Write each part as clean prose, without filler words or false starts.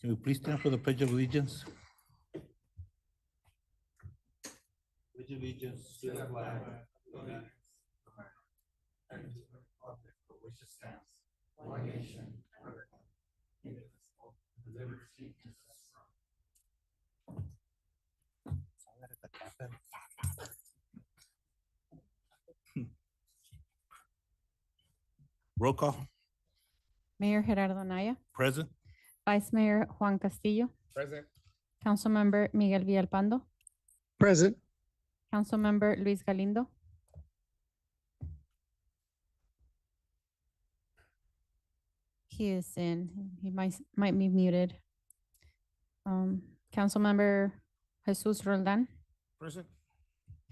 Can we please stand for the Pledge of Allegiance? Pledge allegiance to the flag of the United States of America and to the republic for which it stands, one nation, under God, indivisible, with liberty and justice for all. Roll call. Mayor Gerardo Anaya, Present. Vice Mayor Juan Castillo, Present. Councilmember Miguel Villalpando, Present. Councilmember Luis Galindo, he is in, he might be muted. Councilmember Jesus Roldan, Present.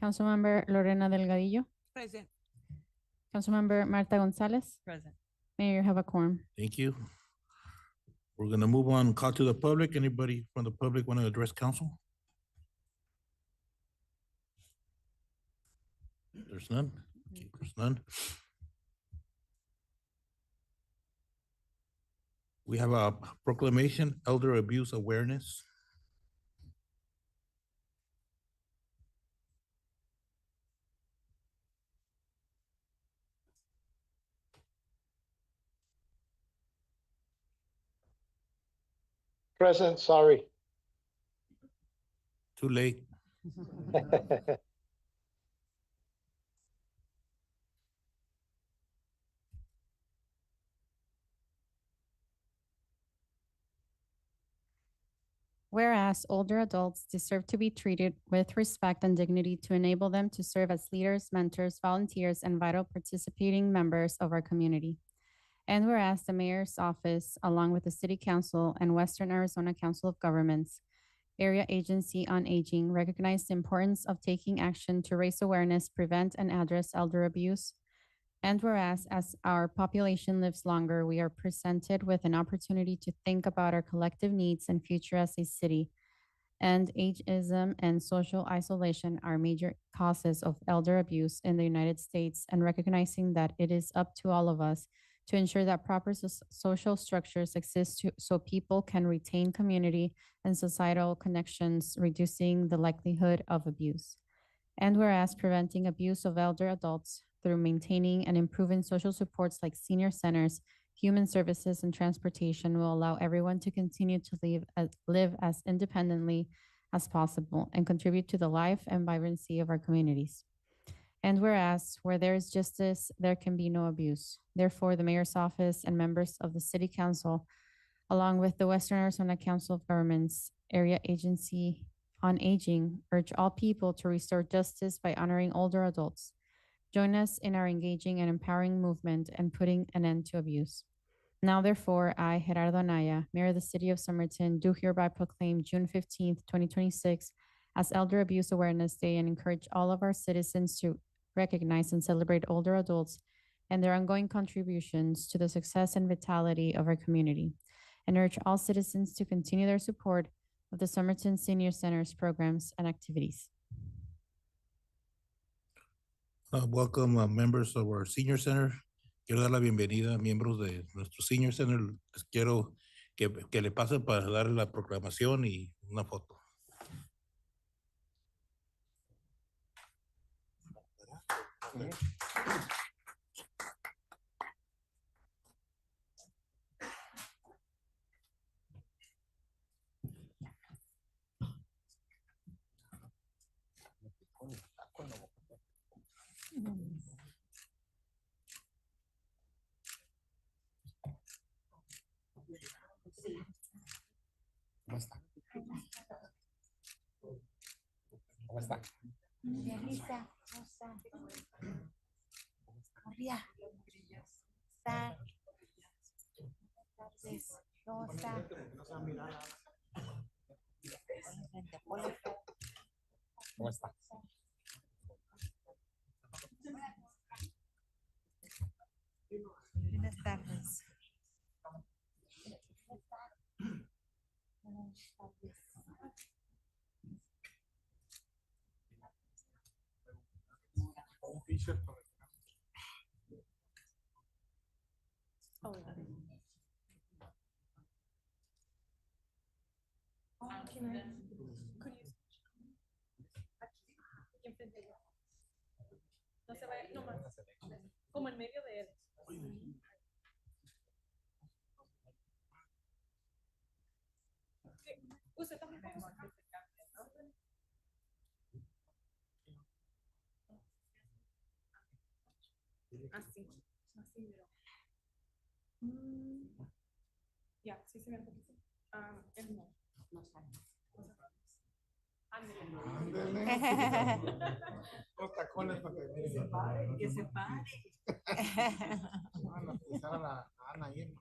Councilmember Lorena Delgadillo, Present. Councilmember Marta Gonzalez. Present. Mayor, you have a quorum. Thank you. We're gonna move on, call to the public. Anybody from the public want to address council? There's none. Okay, there's none. We have a proclamation, elder abuse awareness. Present, sorry. Too late. Whereas older adults deserve to be treated with respect and dignity to enable them to serve as leaders, mentors, volunteers, and vital participating members of our community. And whereas the mayor's office, along with the city council and Western Arizona Council of Governments, Area Agency on Aging, recognize the importance of taking action to raise awareness, prevent, and address elder abuse. And whereas as our population lives longer, we are presented with an opportunity to think about our collective needs and future as a city. And ageism and social isolation are major causes of elder abuse in the United States, and recognizing that it is up to all of us to ensure that proper social structures exist so people can retain community and societal connections, reducing the likelihood of abuse. And whereas preventing abuse of elder adults through maintaining and improving social supports like senior centers, human services, and transportation will allow everyone to continue to live as independently as possible and contribute to the life and vibrancy of our communities. And whereas where there is justice, there can be no abuse. Therefore, the mayor's office and members of the city council, along with the Western Arizona Council of Governments, Area Agency on Aging, urge all people to restore justice by honoring older adults. Join us in our engaging and empowering movement and putting an end to abuse. Now, therefore, I, Gerardo Anaya, Mayor of the City of Somerton, do hereby proclaim June 15th, 2026 as Elder Abuse Awareness Day and encourage all of our citizens to recognize and celebrate older adults and their ongoing contributions to the success and vitality of our community, and urge all citizens to continue their support of the Somerton Senior Center's programs and activities. Welcome, members of our Senior Center. Quiero dar la bienvenida a miembros de nuestro Senior Center. Les quiero que le pasen para dar la proclamación y una foto. ¿Cómo está? ¿Cómo está? Melissa, Rosa, María, Sar, Rosa, ¿Cómo está? buenas tardes. Buenas tardes. Los tacones para que Que se pare. van a pisar a la Ana ahí.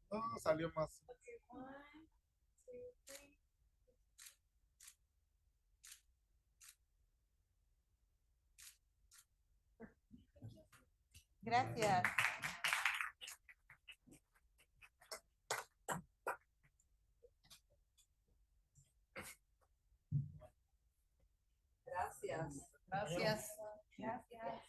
No, salió más. Gracias. Gracias. Gracias. Gracias.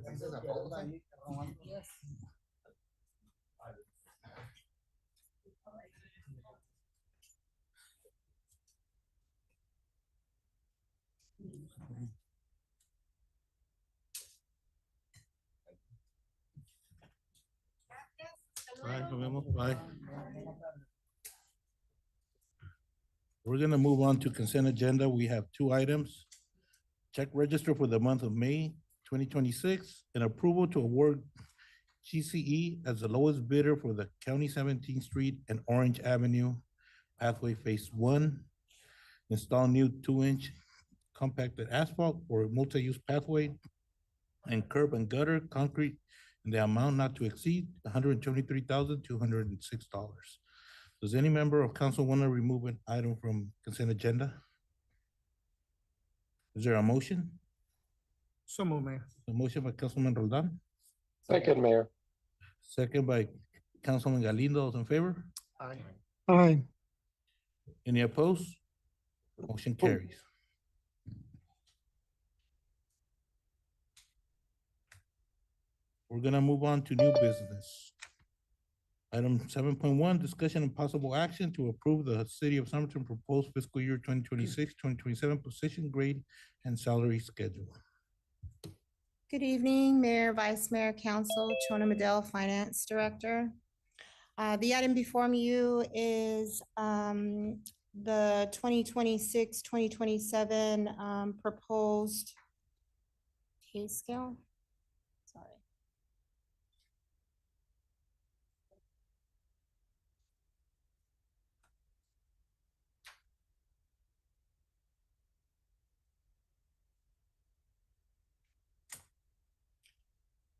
Gracias a todos. Bye, nos vemos. Bye. We're gonna move on to consent agenda. We have two items. Check register for the month of May 2026 and approval to award GCE as the lowest bidder for the County 17th Street and Orange Avenue pathway phase one. Install new 2-inch compacted asphalt or multi-use pathway and curb and gutter concrete in the amount not to exceed $123,206. Does any member of council want to remove an item from consent agenda? Is there a motion? So move, Mayor. A motion by Councilman Roldan, Second, Mayor. second by Councilman Galindo. Those in favor? Aye. Aye. Any opposed? Motion carries. We're gonna move on to new business. Item 7.1, discussion and possible action to approve the City of Somerton proposed fiscal year 2026-2027 position grade and salary schedule. Good evening, Mayor, Vice Mayor, Council, Chona Medell, Finance Director. The item before you is the 2026-2027 proposed pay scale. Sorry.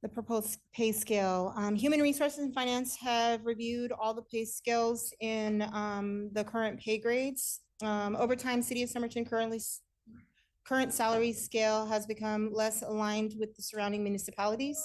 The proposed pay scale. Human Resources and Finance have reviewed all the pay scales in the current pay grades. Over time, City of Somerton current salary scale has become less aligned with the surrounding municipalities.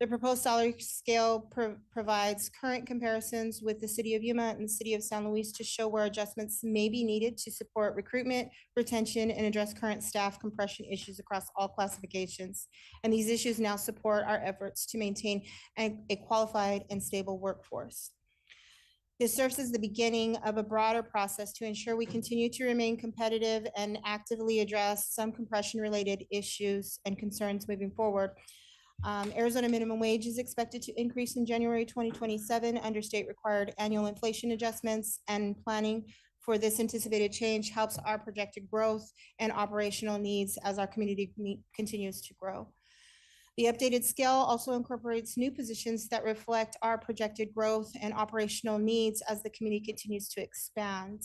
The proposed salary scale provides current comparisons with the City of Yuma and the City of San Luis to show where adjustments may be needed to support recruitment, retention, and address current staff compression issues across all classifications. And these issues now support our efforts to maintain a qualified and stable workforce. This serves as the beginning of a broader process to ensure we continue to remain competitive and actively address some compression-related issues and concerns moving forward. Arizona minimum wage is expected to increase in January 2027 under state required annual inflation adjustments, and planning for this anticipated change helps our projected growth and operational needs as our community continues to grow. The updated scale also incorporates new positions that reflect our projected growth and operational needs as the community continues to expand.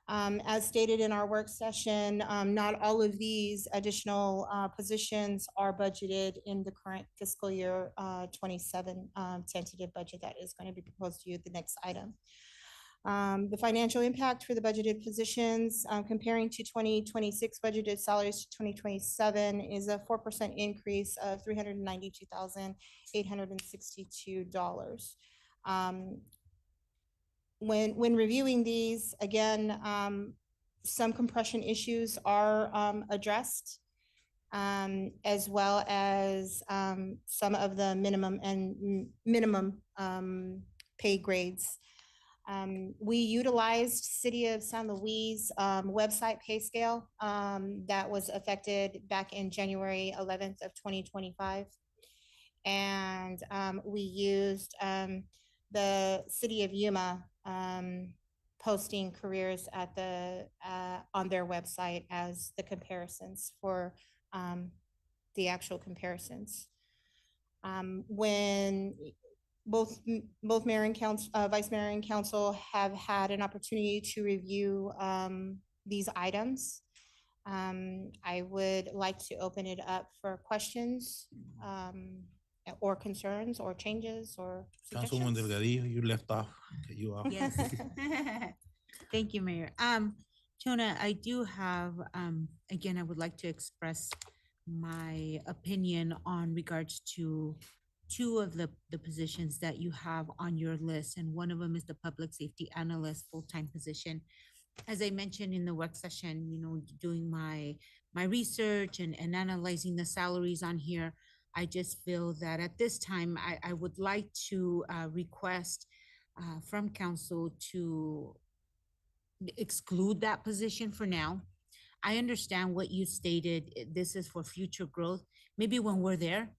As stated in our work session, not all of these additional positions are budgeted in the current fiscal year 27 tentative budget that is going to be proposed to you at the next item. The financial impact for the budgeted positions comparing to 2026 budgeted salaries to 2027 is a 4% increase of $392,862. When reviewing these, again, some compression issues are addressed, as well as some of the minimum pay grades. We utilized City of San Luis website pay scale that was affected back in January 11th of 2025. And we used the City of Yuma posting careers at on their website as the comparisons for the actual comparisons. When both mayor and council, vice mayor and council have had an opportunity to review these items, I would like to open it up for questions or concerns or changes or Councilwoman suggestions. Delgadillo, you left off. Okay, you off. Yes. Thank you, Mayor. Chona, I do have, again, I would like to express my opinion on regards to two of the positions that you have on your list, and one of them is the public safety analyst full-time position. As I mentioned in the work session, you know, doing my research and analyzing the salaries on here, I just feel that at this time, I would like to request from council to exclude that position for now. I understand what you stated. This is for future growth. Maybe when we're there,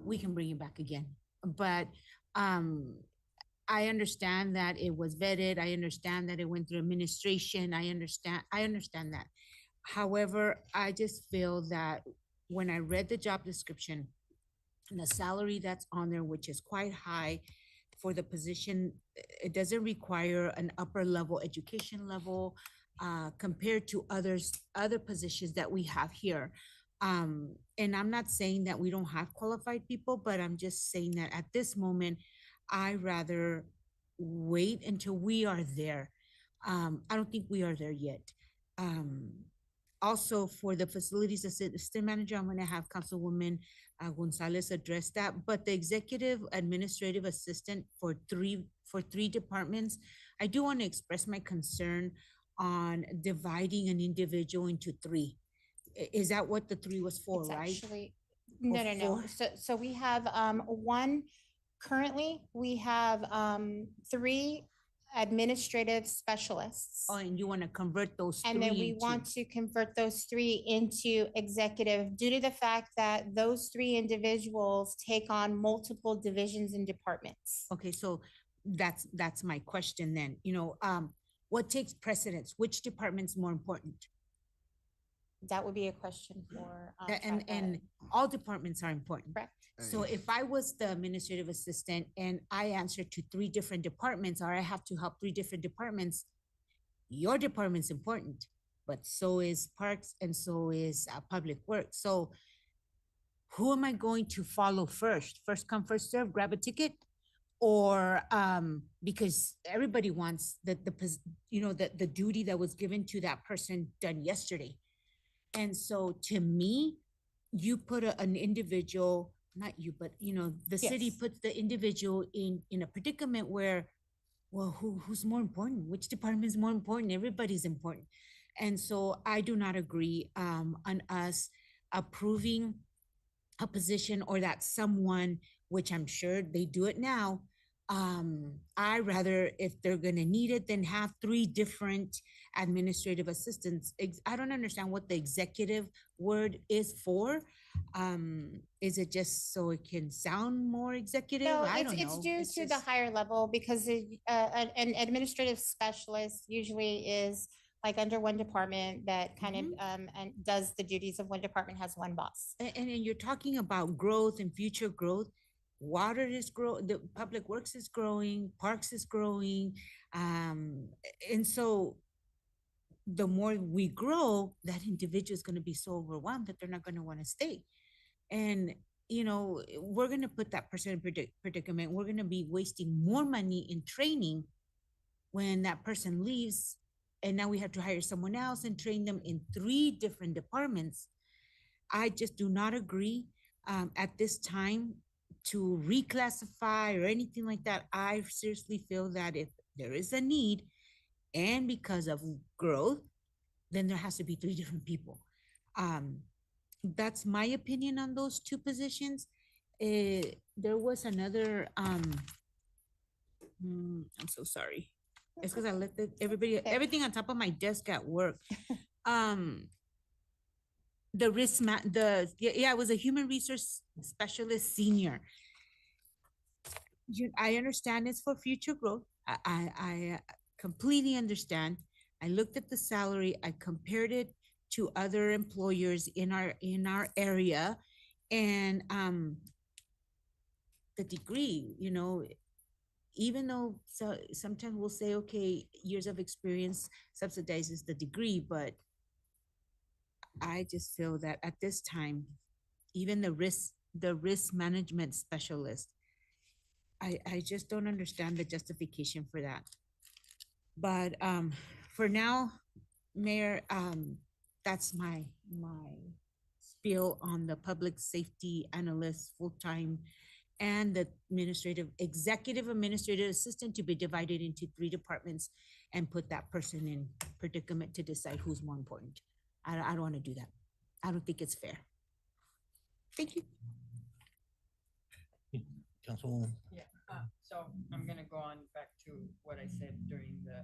we can bring it back again. But I understand that it was vetted. I understand that it went through administration. I understand that. However, I just feel that when I read the job description and the salary that's on there, which is quite high for the position, it doesn't require an upper level education level compared to other positions that we have here. And I'm not saying that we don't have qualified people, but I'm just saying that at this moment, I rather wait until we are there. I don't think we are there yet. Also, for the facilities assistant manager, I'm going to have Councilwoman Gonzalez address that. But the executive administrative assistant for three departments, I do want to express my concern on dividing an individual into three. Is that what the three was for, It's right? actually, no. four? So we have currently we have 3 administrative specialists. Oh, and you want to convert those three And then we into- want to convert those 3 into executive due to the fact that those 3 individuals take on multiple divisions and departments. Okay, so that's my question then. You know, what takes precedence? Which department's more important? That would be a question for. And all departments are important. Correct. So if I was the administrative assistant and I answered to 3 different departments, or I have to help 3 different departments, your department's important, but so is parks and so is public works. So who am I going to follow first? First come, first serve, grab a ticket? Or because everybody wants the duty that was given to that person done yesterday. And so to me, you put an individual, not you, but the city Yes. puts the individual in a predicament where, well, who's more important? Which department is more important? Everybody's important. And so I do not agree on us approving a position or that someone, which I'm sure they do it now. I rather, if they're gonna need it, then have 3 different administrative assistants. I don't understand what the executive word is for. Is it just so it can sound more executive? No, I don't know. it's due to the just- higher level because an administrative specialist usually is like under one department that kind of and does the duties of one department, has one boss. And then you're talking about growth and future growth. Water is growing, the public works is growing, parks is growing. And so the more we grow, that individual is going to be so overwhelmed that they're not going to want to stay. And, we're going to put that person in predicament. We're going to be wasting more money in training when that person leaves. And now we have to hire someone else and train them in 3 different departments. I just do not agree at this time to reclassify or anything like that. I seriously feel that if there is a need and because of growth, then there has to be 3 different people. That's my opinion on those 2 positions. There was another, I'm so sorry. It's because I let everything on top of my desk at work. The it was a human resource specialist senior. I understand it's for future growth. I completely understand. I looked at the salary, I compared it to other employers in our area, and the degree, even though sometimes we'll say, okay, years of experience subsidizes the degree, but I just feel that at this time, even the risk management specialist, I just don't understand the justification for that. But for now, Mayor, that's my spiel on the public safety analyst full-time and the executive administrative assistant to be divided into 3 departments and put that person in predicament to decide who's more important. I don't want to do that. I don't think it's fair. Thank you. Council, Yeah, so I'm gonna go on back to what I said during the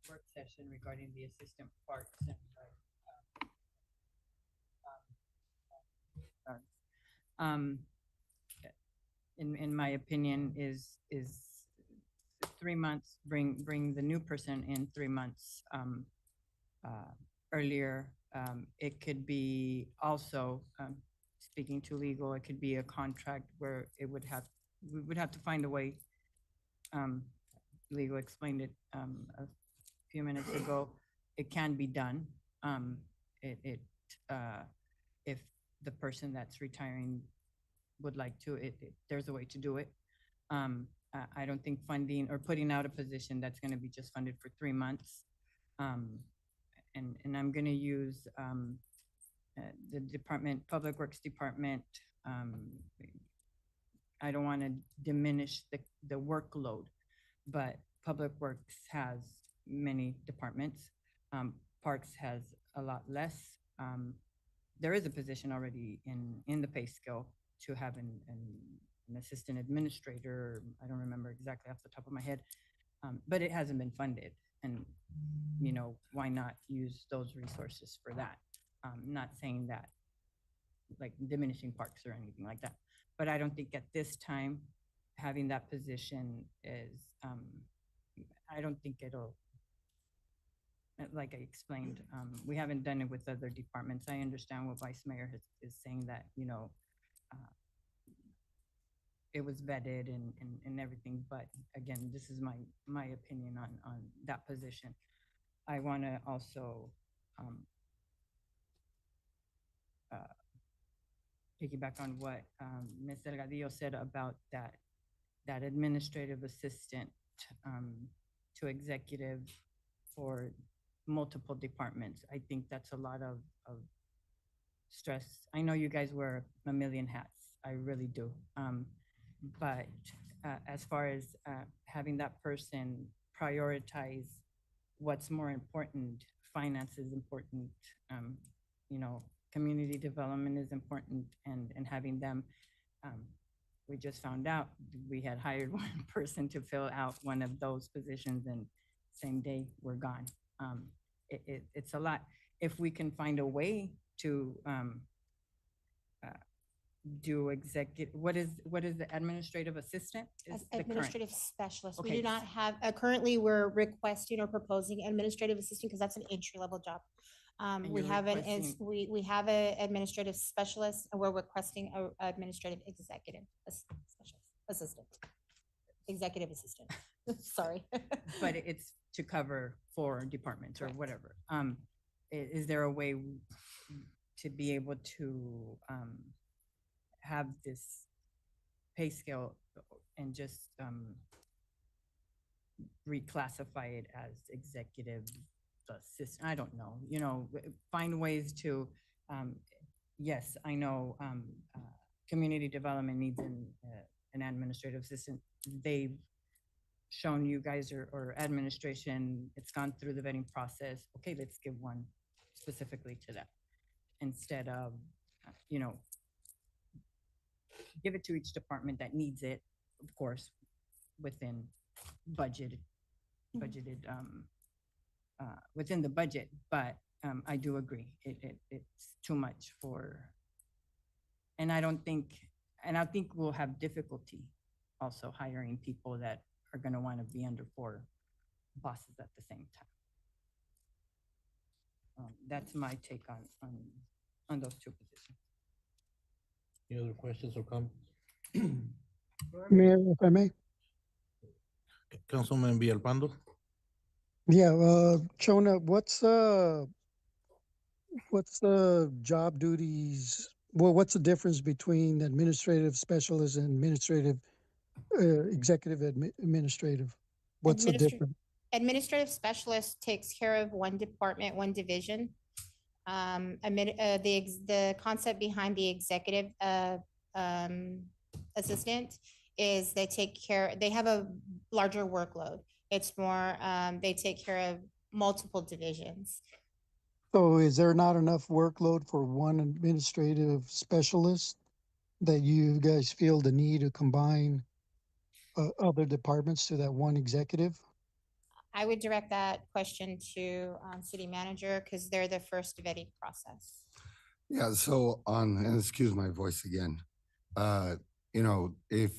work session regarding the assistant parks and in my opinion is 3 months, bring the new person in 3 months earlier. It could be also, speaking to legal, it could be a contract where we would have to find a way. Legal explained it a few minutes ago. It can be done. If the person that's retiring would like to, there's a way to do it. I don't think funding or putting out a position that's going to be just funded for 3 months. And I'm going to use the Public Works Department. I don't want to diminish the workload, but Public Works has many departments. Parks has a lot less. There is a position already in the pay scale to have an assistant administrator. I don't remember exactly off the top of my head, but it hasn't been funded. And, why not use those resources for that? Not saying that like diminishing parks or anything like that, but I don't think at this time having that position is, I don't think it'll, like I explained, we haven't done it with other departments. I understand what Vice Mayor is saying, that, it was vetted and everything, but again, this is my opinion on that position. I want to also piggyback on what Ms. Delgadillo said about that administrative assistant to executive for multiple departments. I think that's a lot of stress. I know you guys wear a million hats. I really do. But as far as having that person prioritize what's more important, finance is important, community development is important, and having them, we just found out we had hired one person to fill out one of those positions, and same day we're gone. It's a lot. If we can find a way to do executive, what is the administrative assistant? Is the current- Administrative specialist. We Okay. do not have, currently, we're requesting or proposing administrative assistant because that's an entry-level job. We you're have requesting- we have an administrative specialist, and we're requesting a administrative executive specialist, assistant, executive assistant. Sorry. But it's to cover 4 departments or Correct. whatever. Is there a way to be able to have this pay scale and just reclassify it as executive assistant? I don't know, find ways to, yes, I know community development needs an administrative assistant. They've shown you guys or administration, it's gone through the vetting process. Okay, let's give one specifically to that instead of, you know, give it to each department that needs it, of course, within budgeted, within the budget. But I do agree, it's too much for, and I think we'll have difficulty also hiring people that are gonna wanna be under 4 bosses at the same time. That's my take on those 2 positions. Any other questions or comments? Mayor, if I may. Councilman Villalpando? Yeah, Chona, what's the job duties? Well, what's the difference between administrative specialist and executive administrative? What's the Administra- difference? Administrative specialist takes care of one department, one division. The concept behind the executive assistant is they have a larger workload. It's more, they take care of multiple divisions. So is there not enough workload for one administrative specialist that you guys feel the need to combine other departments to that one executive? I would direct that question to city manager because they're the first vetting process. Yeah, so and excuse my voice again, you know, if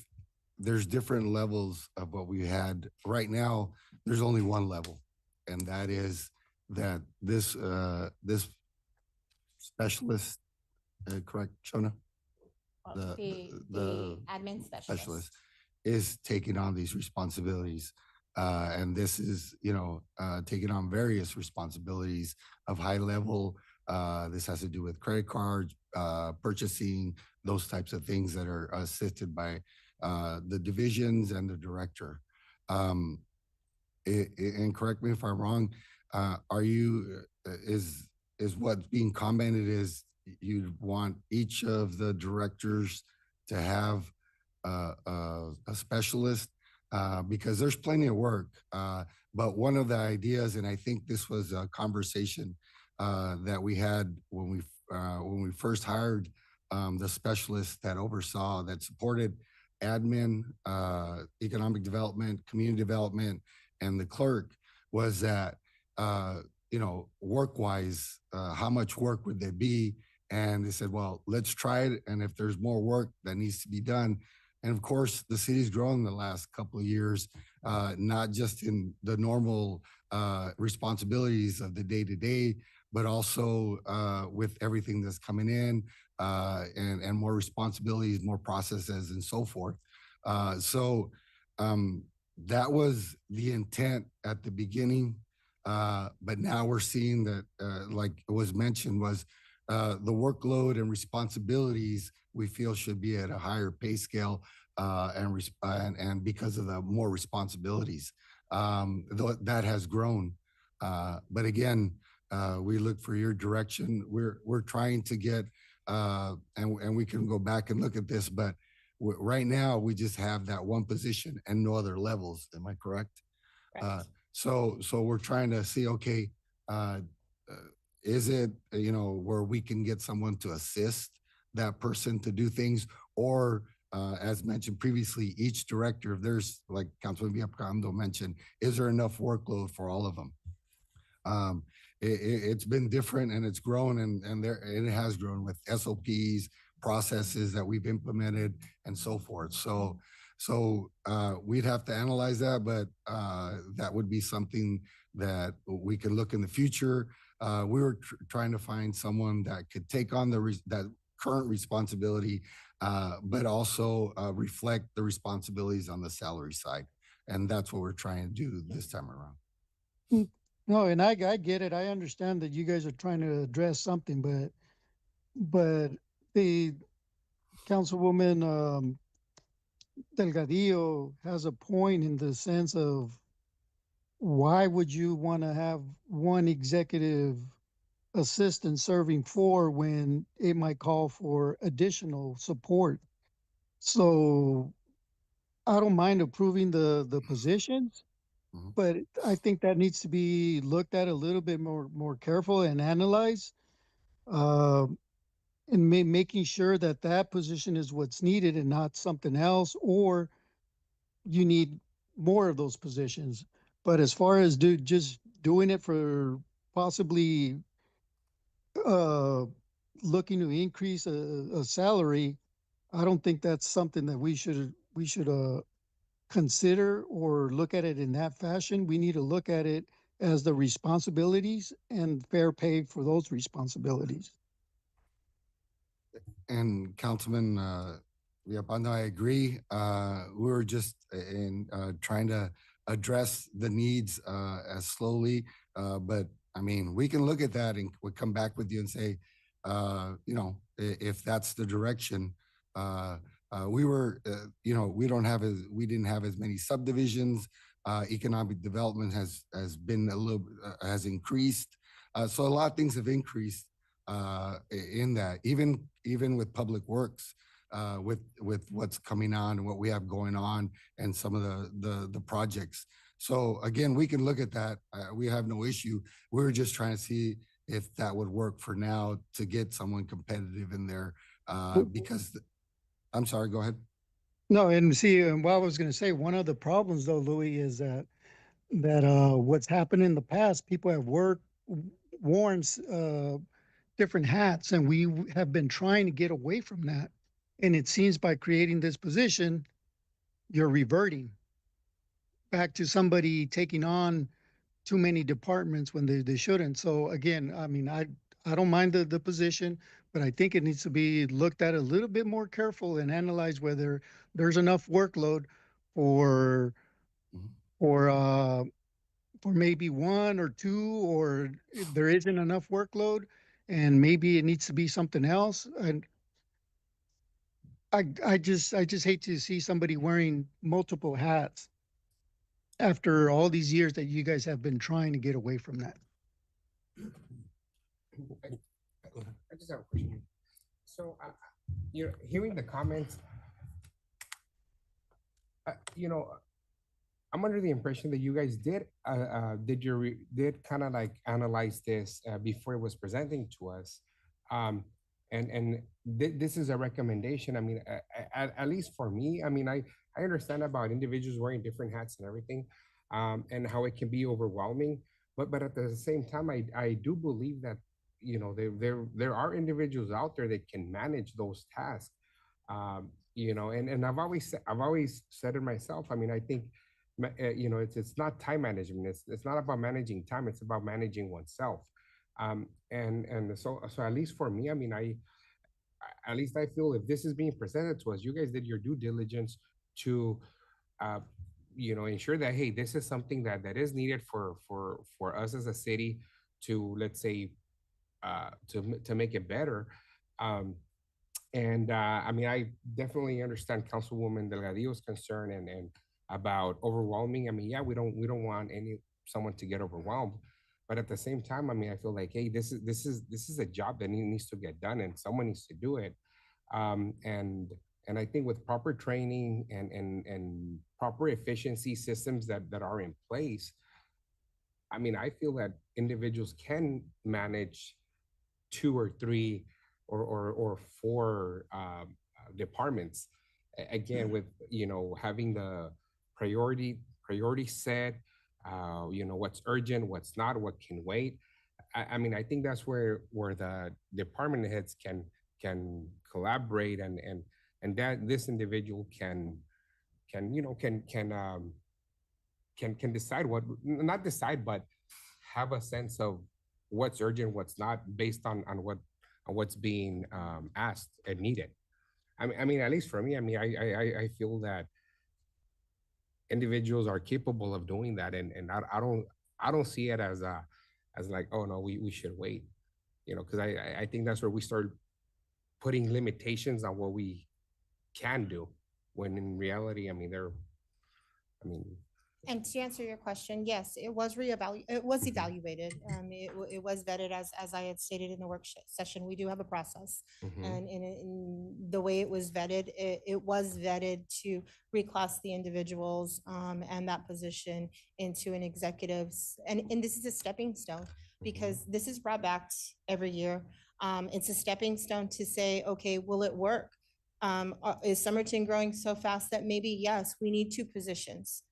there's different levels of what we had right now, there's only one level, and that is that this specialist, correct, Shona? The admin specialist is taking on these responsibilities. And this is, you know, taking on various responsibilities of high level. This has to do with credit cards, purchasing, those types of things that are assisted by the divisions and the director. And correct me if I'm wrong, is what's being commented is you'd want each of the directors to have a specialist, because there's plenty of work. But one of the ideas, and I think this was a conversation that we had when we first hired the specialist that oversaw, that supported admin, economic development, community development, and the clerk, was that, you know, work-wise, how much work would there be? And they said, well, let's try it. And if there's more work that needs to be done, and of course, the city's grown the last couple of years, not just in the normal responsibilities of the day-to-day, but also with everything that's coming in, and more responsibilities, more processes, and so forth. So that was the intent at the beginning. But now we're seeing that, like it was mentioned, was the workload and responsibilities we feel should be at a higher pay scale, and because of the more responsibilities, that has grown. But again, we look for your direction. We're trying to get, and we can go back and look at this, but right now we just have that one position and no other levels. Am I correct? Correct. So we're trying to see, okay, is it, you know, where we can get someone to assist that person to do things, or as mentioned previously, each director, if there's, like Councilman Villalpando mentioned, is there enough workload for all of them? It's been different and it's grown, and it has grown with SOPs, processes that we've implemented, and so forth. So we'd have to analyze that, but that would be something that we could look in the future. We were trying to find someone that could take on that current responsibility, but also reflect the responsibilities on the salary side. And that's what we're trying to do this time around. No, and I get it. I understand that you guys are trying to address something, but the Councilwoman Delgadillo has a point in the sense of, why would you want to have one executive assistant serving 4 when it might call for additional support? So I don't mind approving the positions, Mhm. but I think that needs to be looked at a little bit more careful and analyzed. Uh, and making sure that that position is what's needed and not something else, or you need more of those positions. But as far as just doing it for possibly uh, looking to increase a salary, I don't think that's something that we should consider or look at it in that fashion. We need to look at it as the responsibilities and fair pay for those responsibilities. And Councilman, Villalpando, I agree. We were just trying to address the needs, as slowly. But I mean, we can look at that and we'll come back with you and say, if that's the direction, we didn't have as many subdivisions. Economic development has been has increased. So a lot of things have increased in that, even with public works, with what's coming on and what we have going on and some of the projects. So again, we can look at that. We have no issue. We were just trying to see if that would work for now to get someone competitive in there. Because I'm sorry, go ahead. No, and see, what I was going to say, one of the problems though, Louis, is that what's happened in the past, people have worn different hats, and we have been trying to get away from that. And it seems by creating this position, you're reverting back to somebody taking on too many departments when they shouldn't. So again, I mean, I don't mind the position, but I think it needs to be looked at a little bit more careful and analyze whether there's enough workload for Mhm. for uh for maybe one or two, or if there isn't enough workload and maybe it needs to be something else. And I just hate to see somebody wearing multiple hats after all these years that you guys have been trying to get away from that. I just have a question. So, you're hearing the comments. I'm under the impression that you guys did kind of like analyze this before it was presenting to us, and this is a recommendation. I mean, at least for me, I mean, I understand about individuals wearing different hats and everything, and how it can be overwhelming. But at the same time, I do believe that there are individuals out there that can manage those tasks. And I've always said it myself. I mean, I think it's not time management. It's not about managing time. It's about managing oneself. So at least for me, I mean, at least I feel if this is being presented to us, you guys did your due diligence to ensure that, hey, this is something that is needed for us as a city to, let's say, to make it better. I mean, I definitely understand Councilwoman Delgadillo's concern and about overwhelming. I mean, yeah, we don't want someone to get overwhelmed, but at the same time, I mean, I feel like, hey, this is a job that needs to get done, and someone needs to do it. And I think with proper training and proper efficiency systems that are in place, I mean, I feel that individuals can manage 2 or 3 or 4 departments. Again, with having the priority set, what's urgent, what's not, what can wait. I mean, I think that's where the department heads can collaborate and that this individual can decide what, not decide, but have a sense of what's urgent, what's not, based on what's being asked and needed. I mean, at least for me, I mean, I feel that individuals are capable of doing that, and I don't see it as like, oh no, we should wait, because I think that's where we start putting limitations on what we can do, when in reality, I mean, And to answer your question, yes, it was evaluated. It was vetted as I had stated in the session. We do have a process. Mhm. And in the way it was vetted, it was vetted to reclass the individuals and that position into an executives. And this is a stepping stone because this is brought back every year. It's a stepping stone to say, okay, will it work? Is Somerton growing so fast that maybe, yes, we need two positions?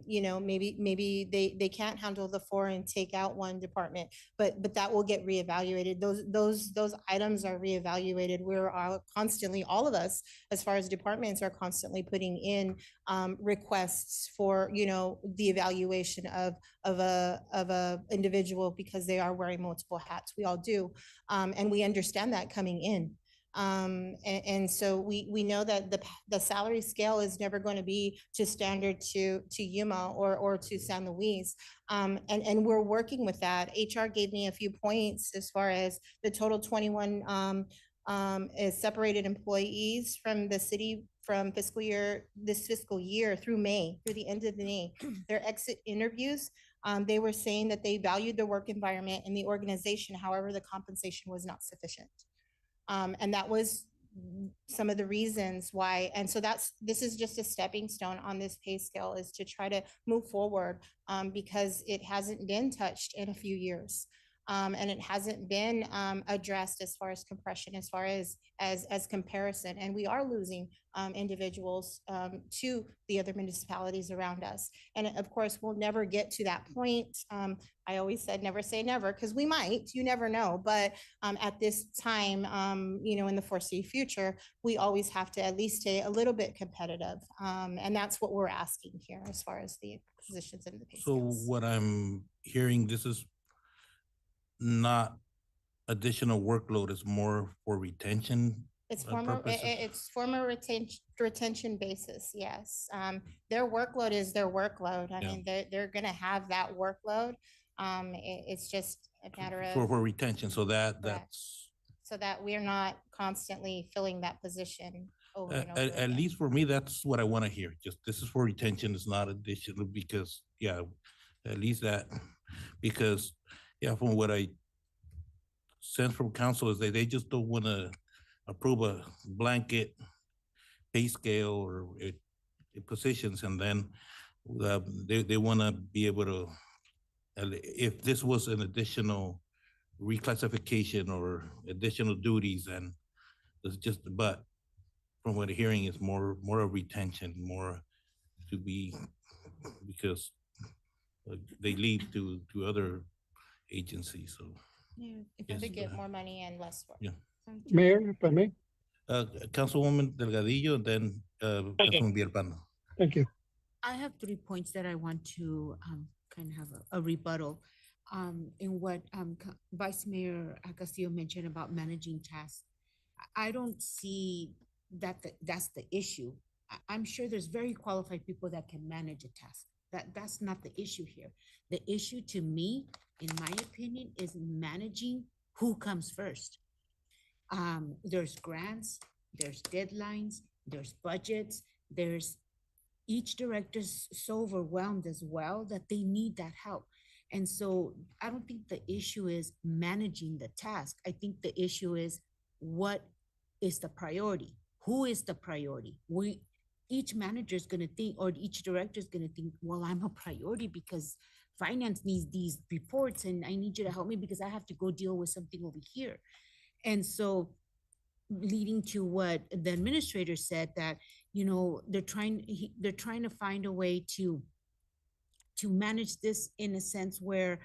Maybe they can't handle the four and take out one department, but that will get reevaluated. Those items are reevaluated. We're constantly, all of us, as far as departments, are constantly putting in requests for, the evaluation of a individual because they are wearing multiple hats. We all do. And we understand that coming in. And so we know that the salary scale is never going to be to standard to Yuma or to San Luis. And we're working with that. HR gave me a few points as far as the total 21 is separated employees from the city from this fiscal year through the end of May. Their exit interviews, they were saying that they valued the work environment and the organization. However, the compensation was not sufficient. And that was some of the reasons why. And so this is just a stepping stone on this pay scale, is to try to move forward because it hasn't been touched in a few years. And it hasn't been addressed as far as compression, as far as comparison. And we are losing individuals to the other municipalities around us. And of course, we'll never get to that point. I always said, never say never, because we might, you never know. But at this time, in the foreseeable future, we always have to at least stay a little bit competitive. And that's what we're asking here as far as the positions in the pay So scales. what I'm hearing, this is not additional workload, it's more for retention. It's purposes? former retention basis, yes. Their workload is their workload. I Yeah. mean, they're gonna have that workload. It's just a matter of, For retention, so that's, so that we're not constantly filling that position over and over at again. least for me, that's what I want to hear. Just, this is for retention, it's not additional, because, yeah, at least that, because, yeah, from what I sense from council is they just don't want to approve a blanket pay scale or positions, and then they want to be able to, if this was an additional reclassification or additional duties, and it's just, but from what I'm hearing is more of retention, more to be, because they lead to other agencies, so. To get more money and less work. Yeah. Mayor, if I may. Councilwoman Delgadillo, and then Councilman Villalpando. Thank you. I have 3 points that I want to kind of have a rebuttal in what Vice Mayor Castillo mentioned about managing tasks. I don't see that that's the issue. I'm sure there's very qualified people that can manage a task. That's not the issue here. The issue to me, in my opinion, is managing who comes first. There's grants, there's deadlines, there's budgets, there's each director's so overwhelmed as well that they need that help. And so I don't think the issue is managing the task. I think the issue is what is the priority? Who is the priority? Each manager is going to think, or each director is going to think, well, I'm a priority because finance needs these reports and I need you to help me because I have to go deal with something over here. And so leading to what the administrator said, that, they're trying to find a way to manage this in a sense where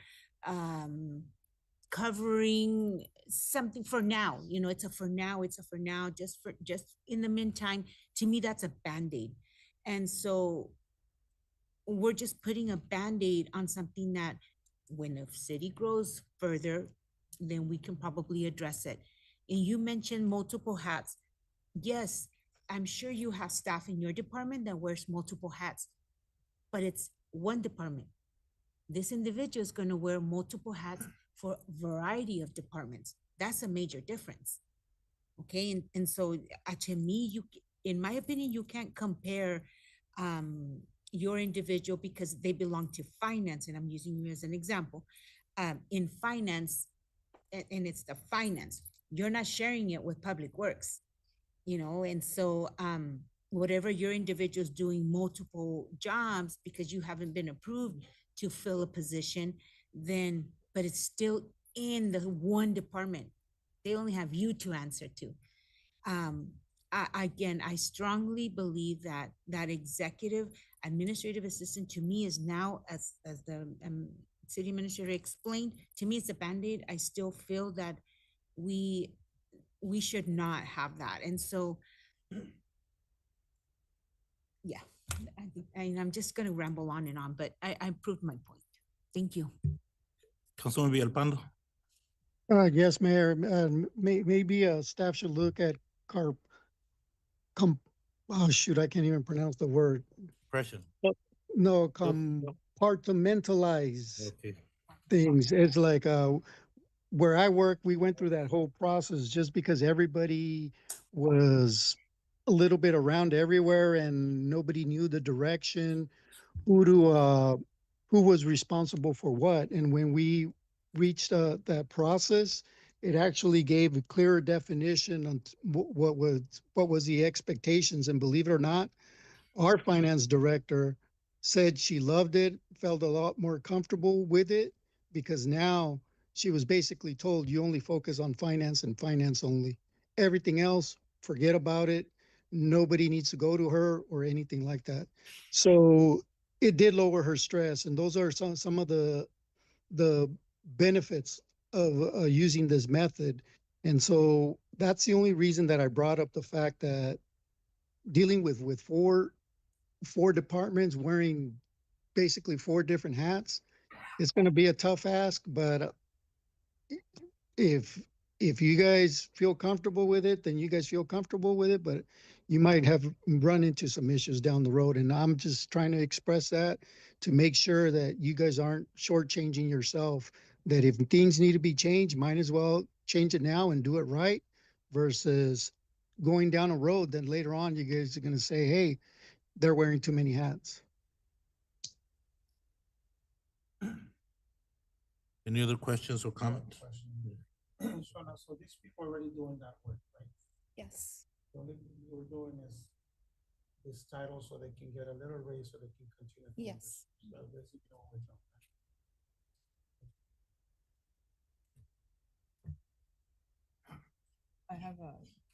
covering something for now, it's a for now, just in the meantime. To me, that's a Band-Aid. And so we're just putting a Band-Aid on something that when the city grows further, then we can probably address it. And you mentioned multiple hats. Yes, I'm sure you have staff in your department that wears multiple hats, but it's one department. This individual is going to wear multiple hats for a variety of departments. That's a major difference. Okay, and so to me, in my opinion, you can't compare, your individual, because they belong to finance, and I'm using you as an example, in finance, and it's the finance, you're not sharing it with Public Works, you know, and so, whatever your individual's doing multiple jobs because you haven't been approved to fill a position, then, but it's still in the one department. They only have you to answer to. Again, I strongly believe that that executive administrative assistant to me is now, as the city administrator explained, to me it's a Band-Aid. I still feel that we should not have that. And so, yeah, and I'm just gonna ramble on and on, but I proved my point. Thank you. Councilman Villalpando. Yes, Mayor, maybe staff should look at oh shoot, I can't even pronounce the word. Impression. No, compartmentalize Okay. things. It's like, where I work, we went through that whole process just because everybody was a little bit around everywhere and nobody knew the direction, who was responsible for what. And when we reached that process, it actually gave a clearer definition on what was the expectations. And believe it or not, our finance director said she loved it, felt a lot more comfortable with it, because now she was basically told, you only focus on finance and finance only. Everything else, forget about it. Nobody needs to go to her or anything like that. So it did lower her stress. And those are some of the benefits of using this method. And so that's the only reason that I brought up the fact that dealing with four departments wearing basically four different hats, it's going to be a tough ask. But if you guys feel comfortable with it, then you guys feel comfortable with it. But you might have run into some issues down the road, and I'm just trying to express that to make sure that you guys aren't shortchanging yourself. That if things need to be changed, might as well change it now and do it right, versus going down a road that later on you guys are going to say, hey, they're wearing too many hats. Any other questions or comments? Shona, so these people already doing that work, right? Yes. The only thing we're doing is this title so they can get a little raise so they can continue. doing Yes. this. So basically all the job. I have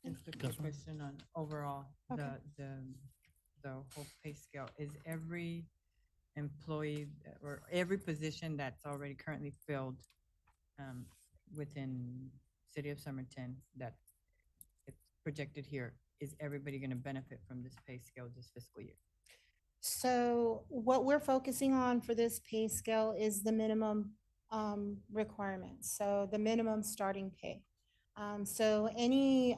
just a quick Councilman? question on overall, Okay. the whole pay scale. Is every employee or every position that's already currently filled within City of Somerton that it's projected here, is everybody gonna benefit from this pay scale this fiscal year? So what we're focusing on for this pay scale is the minimum requirements. So the minimum starting pay. So any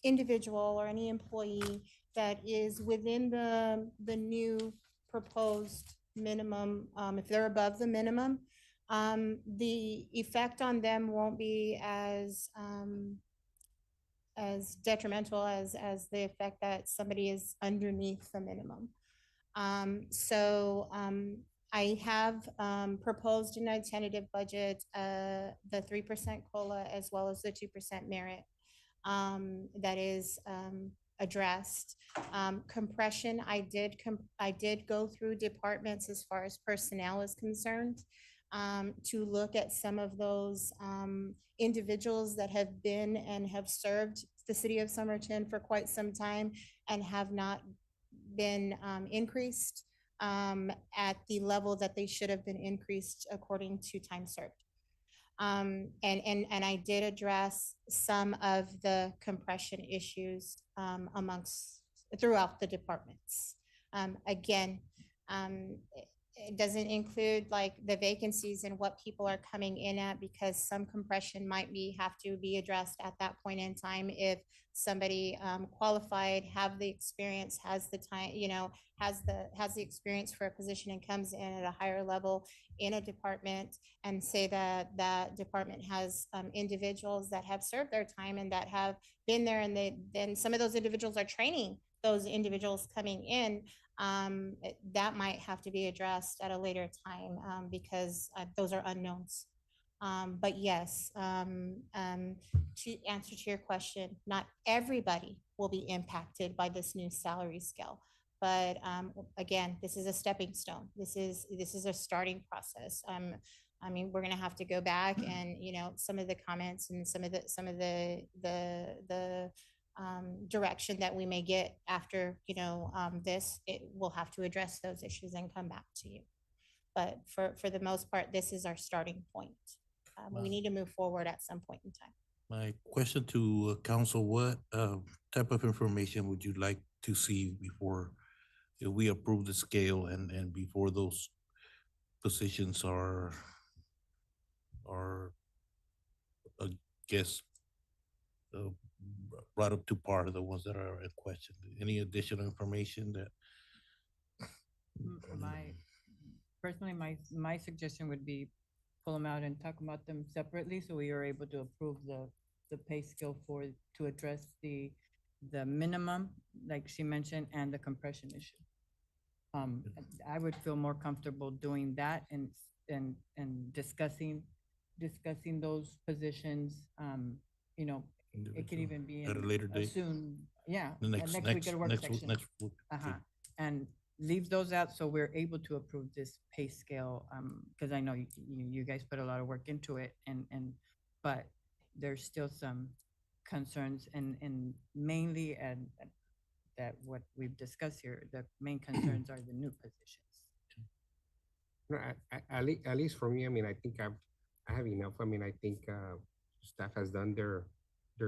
individual or any employee that is within the new proposed minimum, if they're above the minimum, the effect on them won't be as detrimental as the effect that somebody is underneath the minimum. I have proposed in a tentative budget the 3% COLA as well as the 2% merit that is addressed. Compression, I did go through departments as far as personnel is concerned to look at some of those individuals that have been and have served the City of Somerton for quite some time and have not been increased at the level that they should have been increased according to time served. And I did address some of the compression issues throughout the departments. Again, it doesn't include like the vacancies and what people are coming in at, because some compression might have to be addressed at that point in time if somebody qualified, have the experience, has the time, has the experience for a position and comes in at a higher level in a department, and say that that department has individuals that have served their time and that have been there, and then some of those individuals are training those individuals coming in, that might have to be addressed at a later time, because those are unknowns. But yes, to answer to your question, not everybody will be impacted by this new salary scale. But again, this is a stepping stone. This is a starting process. I mean, we're gonna have to go back and, some of the comments and some of the direction that we may get after, this, we'll have to address those issues and come back to you. But for the most part, this is our starting point. We need to move forward at some point in time. My question to council, what type of information would you like to see before we approve the scale and before those positions are, I guess, brought up to par, the ones that are in question? Any additional information that? Personally, my suggestion would be pull them out and talk about them separately, so we are able to approve the pay scale to address the minimum, like she mentioned, and the compression issue. I would feel more comfortable doing that and discussing those positions. It could even be at a later date. Soon, yeah. The next week at a work next session. next week. And leave those out so we're able to approve this pay scale, because I know you guys put a lot of work into it, but there's still some concerns, and mainly that what we've discussed here, the main concerns are the new positions. No, at least for me, I mean, I think I have enough. I mean, I think staff has done their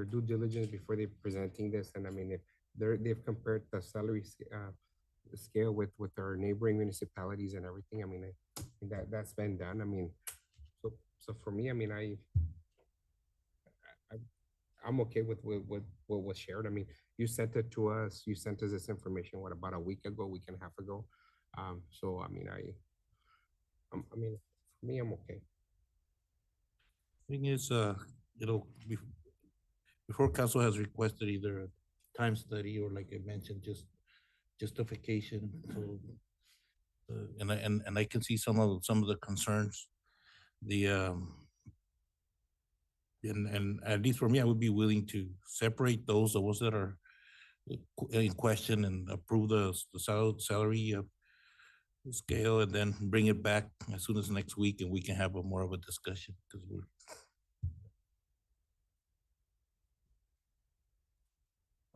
due diligence before they presenting this, and I mean, if they've compared the salary scale with our neighboring municipalities and everything. I mean, that's been done. I mean, so for me, I mean, I'm okay with what was shared. I mean, you sent it to us. You sent us this information, what, about a week and a half ago? So I mean, for me, I'm okay. Thing is, before council has requested either a time study or, like I mentioned, just justification. So, and I can see some of the concerns. And at least for me, I would be willing to separate the ones that are in question and approve the salary scale, and then bring it back as soon as next week, and we can have more of a discussion, because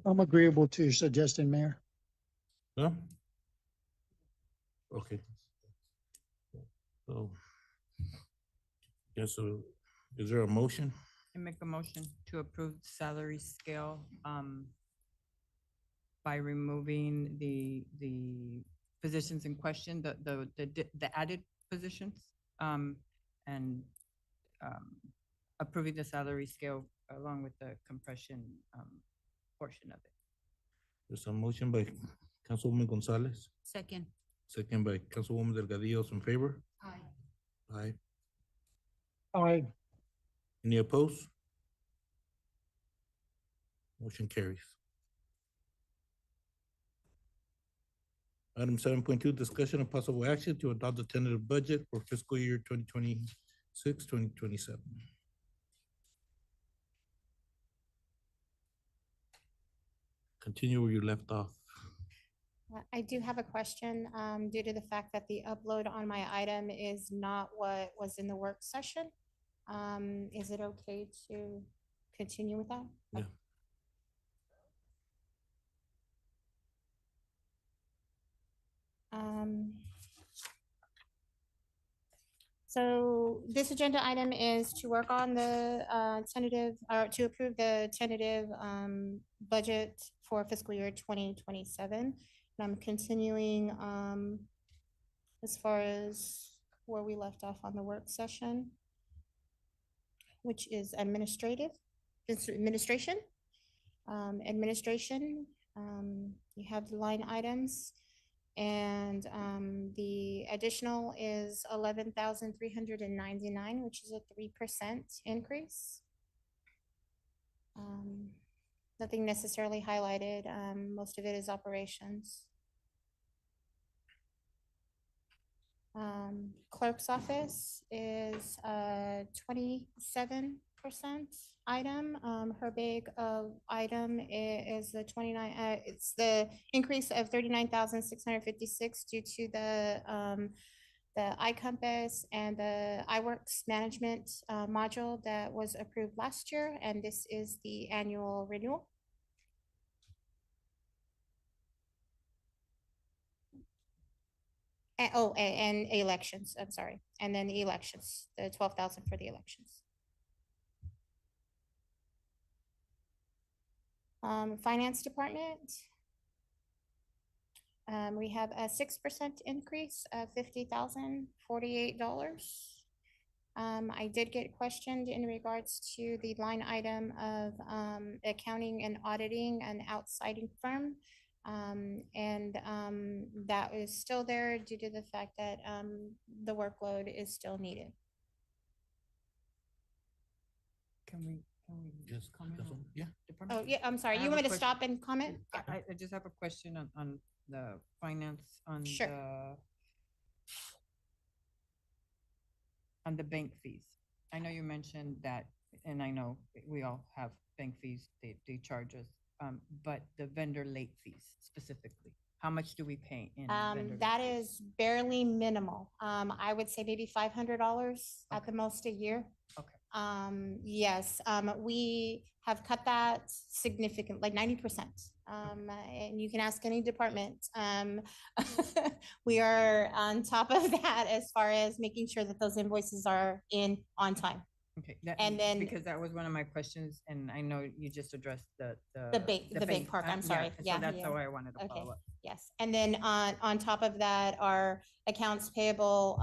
I'm agreeable to your suggestion, Mayor. Huh? Okay. So, yes, so is there a motion? I make a motion to approve the salary scale by removing the positions in question, the added positions, and approving the salary scale along with the compression portion of it. There's a motion by Councilwoman Gonzalez, Second. second by Councilwoman Delgadillo. In favor? Aye. Aye. Aye. Any opposed? Motion carries. Item 7.2, discussion of possible action to adopt the tentative budget for fiscal year 2026, 2027. Continue where you left off. I do have a question, due to the fact that the upload on my item is not what was in the work session. Is it okay to continue with that? Yeah. So this agenda item is to work on the tentative, or to approve the tentative budget for fiscal year 2027. And I'm continuing as far as where we left off on the work session, which is administration. Administration, you have the line items. And the additional is 11,399, which is a 3% increase. Nothing necessarily highlighted. Most of it is operations. Clerk's office is 27% item. Her big item is the 29. It's the increase of 39,656 due to the iCompass and the iWorks management module that was approved last year, and this is the annual renewal. And elections, I'm sorry. And then the elections, the 12,000 for the elections. Finance department. We have a 6% increase of $50,048. I did get questioned in regards to the line item of accounting and auditing an outside firm. That is still there due to the fact that the workload is still needed. Can we Yes, comment on Councilwoman, yeah. Oh, yeah, I'm sorry. I You have want a me to question. stop and comment? I just have a question on the finance, Sure. On the bank fees. I know you mentioned that, and I know we all have bank fees, they charge us, but the vendor late fees specifically, how much do we pay in? vendor late That fees? is barely minimal. I would say maybe $500 at the most a year. Okay. Yes, we have cut that significant, like 90%. And you can ask any department. We are on top of that as far as making sure that those invoices are in on time. Okay, And then- because that was one of my questions, and I know you just addressed the bank part, I'm sorry. So Yeah, that's yeah. how I wanted to Okay. follow up. Yes, and then on top of that, our accounts payable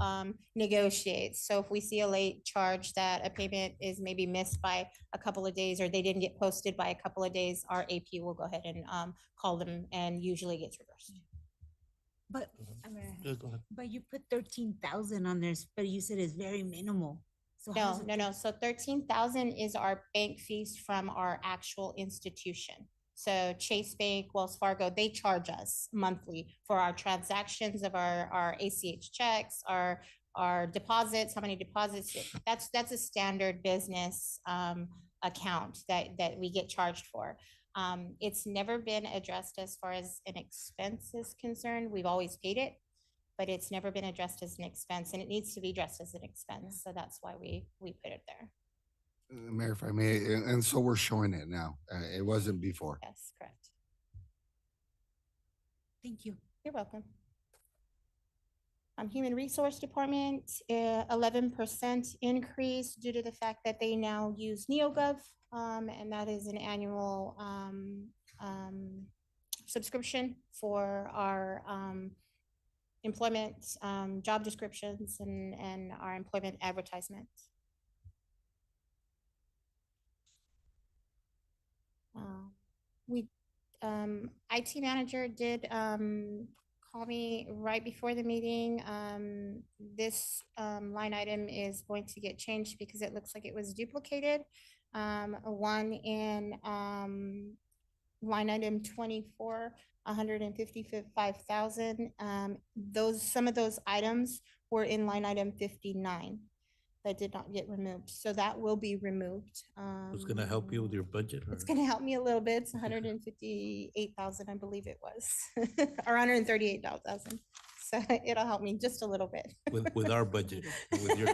negotiates. So if we see a late charge that a payment is maybe missed by a couple of days, or they didn't get posted by a couple of days, our AP will go ahead and call them, and usually it gets reversed. But, I mean, Go ahead. but you put 13,000 on there, but you said it's very minimal. So how does it- No. So 13,000 is our bank fees from our actual institution. So Chase Bank, Wells Fargo, they charge us monthly for our transactions of our ACH checks, our deposits, how many deposits. That's a standard business account that we get charged for. It's never been addressed as far as an expense is concerned. We've always paid it, but it's never been addressed as an expense, and it needs to be addressed as an expense. So that's why we put it there. Mayor, if I may, and so we're showing it now. It wasn't before. Yes, correct. Thank you. You're welcome. Human Resource Department, 11% increase due to the fact that they now use NeoGov, and that is an annual subscription for our employment job descriptions and our employment advertisements. IT manager did call me right before the meeting. This line item is going to get changed because it looks like it was duplicated. One in line item 24, 155,000. Some of those items were in line item 59 that did not get removed. So that will be removed. It's gonna help you with your budget? It's gonna help me a little bit. It's 158,000, I believe it was, or 138,000. So it'll help me just a little bit. With our budget, with your.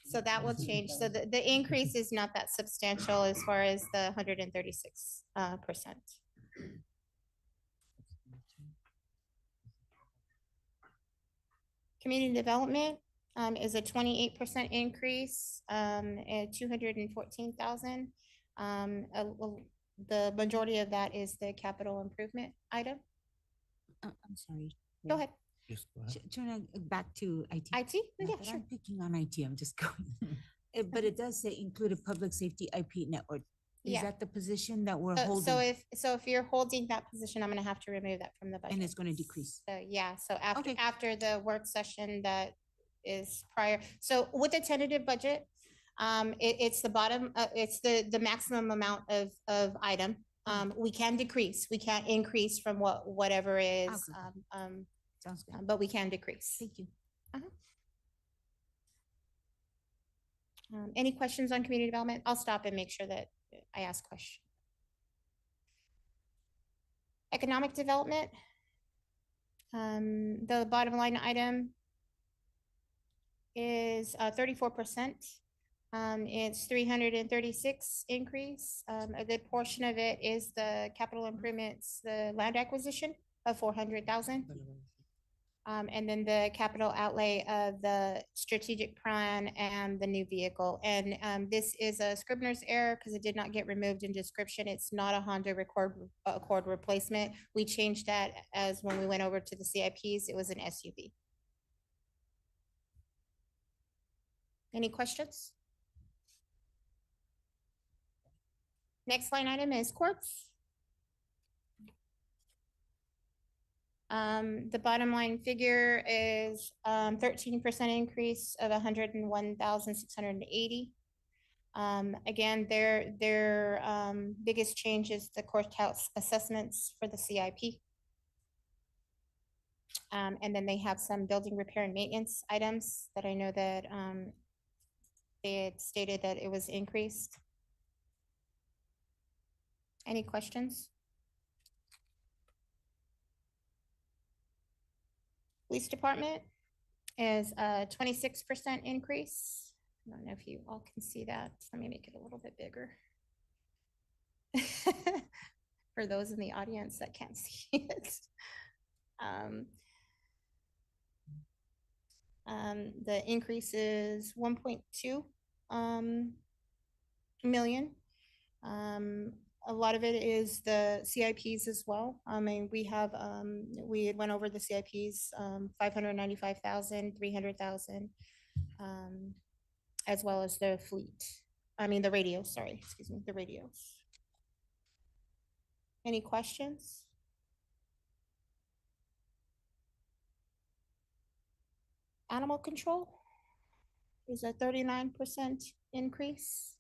So that will change. So the increase is not that substantial as far as the 136%. Community development is a 28% increase at 214,000. The majority of that is the capital improvement item. I'm sorry. Go ahead. Yes, go ahead. Turn back to IT. IT? Not Yeah, that sure. I'm picking on IT, I'm just going. But it does say included public safety IP network Is Yeah. that the position that we're So holding? if you're holding that position, I'm gonna have to remove that from the budget. And it's gonna decrease. So, yeah, so after, Okay. after the work session that is prior, so with the tentative budget, it's the bottom, it's the maximum amount of item. We can decrease, we can't increase from whatever is, Okay. Sounds good. but we can decrease. Thank you. Any questions on community development? I'll stop and make sure that I ask questions. Economic development. The bottom line item is 34%. It's 336 increase. A good portion of it is the capital improvements, the land acquisition of 400,000. And then the capital outlay of the strategic plan and the new vehicle. And this is a Scribner's error because it did not get removed in description. It's not a Honda Accord replacement. We changed that as when we went over to the CIPs, it was an SUV. Any questions? Next line item is courts. The bottom line figure is 13% increase of 101,680. Again, their biggest change is the courthouse assessments for the CIP. And then they have some building repair and maintenance items that I know that they had stated that it was increased. Any questions? Police department is a 26% increase. I don't know if you all can see that. Let me make it a little bit bigger. For those in the audience that can't see it. The increase is 1.2 million. A lot of it is the CIPs as well. I mean, we had went over the CIPs, 595,000, 300,000, as well as the fleet. I mean, the radios, sorry, excuse me, the radios. Any questions? Animal control is a 39% increase.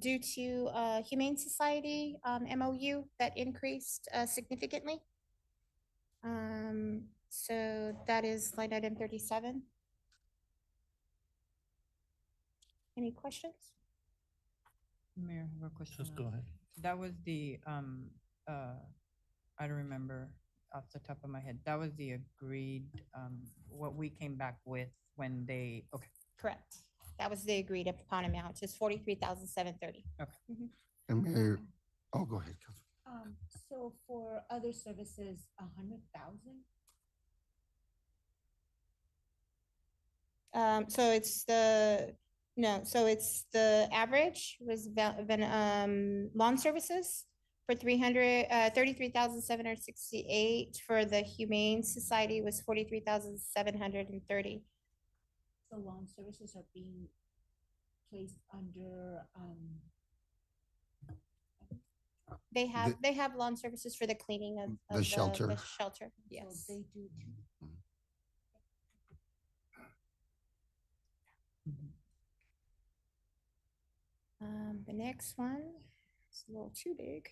Due to Humane Society MOU that increased significantly. So that is line item 37. Any questions? Mayor, I have a question. Just go ahead. That was the, I don't remember off the top of my head. That was the agreed, what we came back with when they, okay. Correct. That was the agreed upon amount, just 43,730. And Mayor, oh, go ahead, Council. So for other services, 100,000? So it's the, no, so it's the average was lawn services for 33,768. For the Humane Society was 43,730. So lawn services are being placed under, They have lawn services for the cleaning of The shelter. The shelter, so yes. they do too. The next one is a little too big.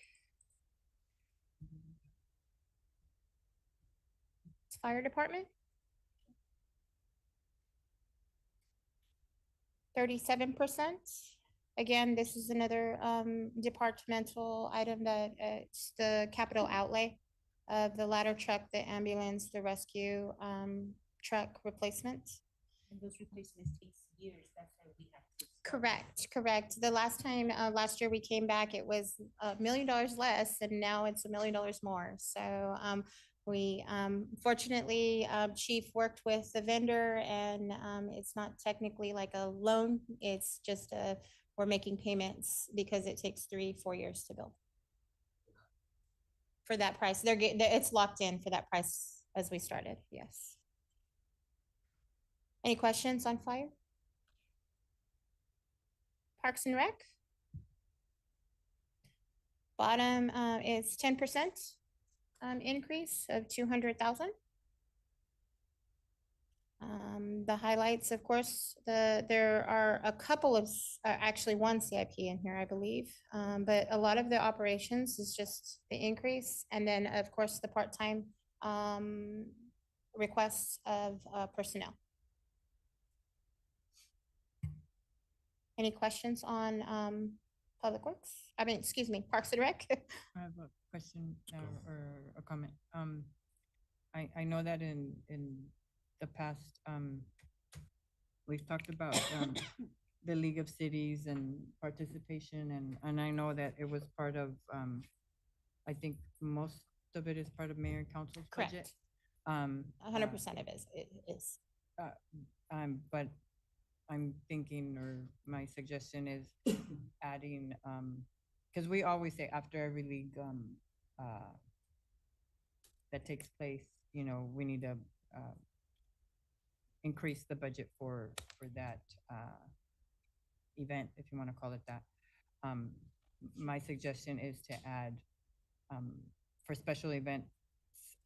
It's fire department. 37%. Again, this is another departmental item that it's the capital outlay of the ladder truck, the ambulance, the rescue truck replacement. And those replacements takes years, that's why we have to. Correct. The last time, last year we came back, it was $1 million less, and now it's $1 million more. So we fortunately, Chief worked with the vendor, and it's not technically like a loan. It's just we're making payments because it takes 3-4 years to build. For that price, it's locked in for that price as we started. Yes. Any questions on fire? Parks and Rec. Bottom, is 10%, increase of 200,000. The highlights, of course, there are a couple of, actually one CIP in here, I believe. But a lot of the operations is just the increase. And then, of course, the part-time, requests of, personnel. Any questions on, Public Works? I mean, excuse me, Parks and Rec? I have a question or a comment. I know that in the past, we've talked about the League of Cities and participation, and I know that it was part of, I think most of it is part of Mayor and Council's budget. Correct. 100% of it is. But I'm thinking, or my suggestion is adding, because we always say after every league that takes place, you know, we need to increase the budget for that event, if you want to call it that. My suggestion is to add for special events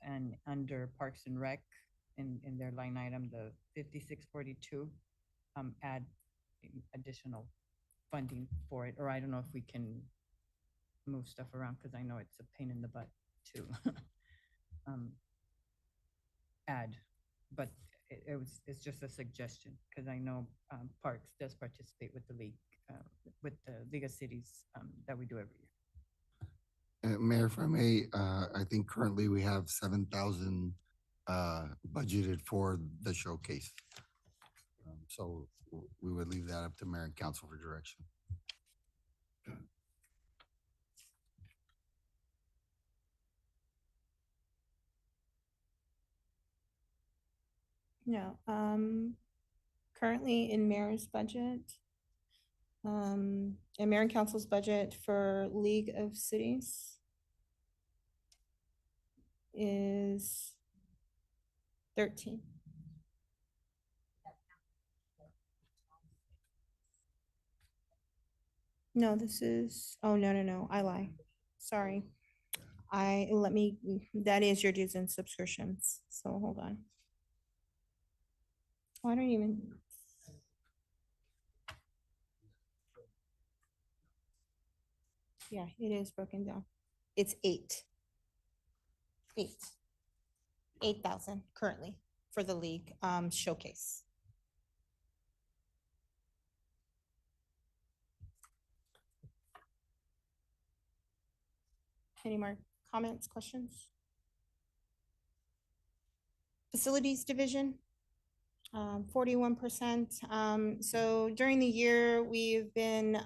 and under Parks and Rec in their line item, the 5642, add additional funding for it, or I don't know if we can move stuff around because I know it's a pain in the butt to add, but it's just a suggestion because I know Parks does participate with the league, with the League of Cities that we do every year. Mayor, if I may, I think currently we have 7,000 budgeted for the showcase. So we would leave that up to Mayor and Council for direction. No, currently in Mayor's budget, and Mayor and Council's budget for League of Cities is 13. No, this is, oh, no, I lie. Sorry. That is your dues and subscriptions, so hold on. Oh, I don't even. Yeah, it is broken down. It's 8,000 currently for the league showcase. Any more comments, questions? Facilities division, 41%. So during the year, we've been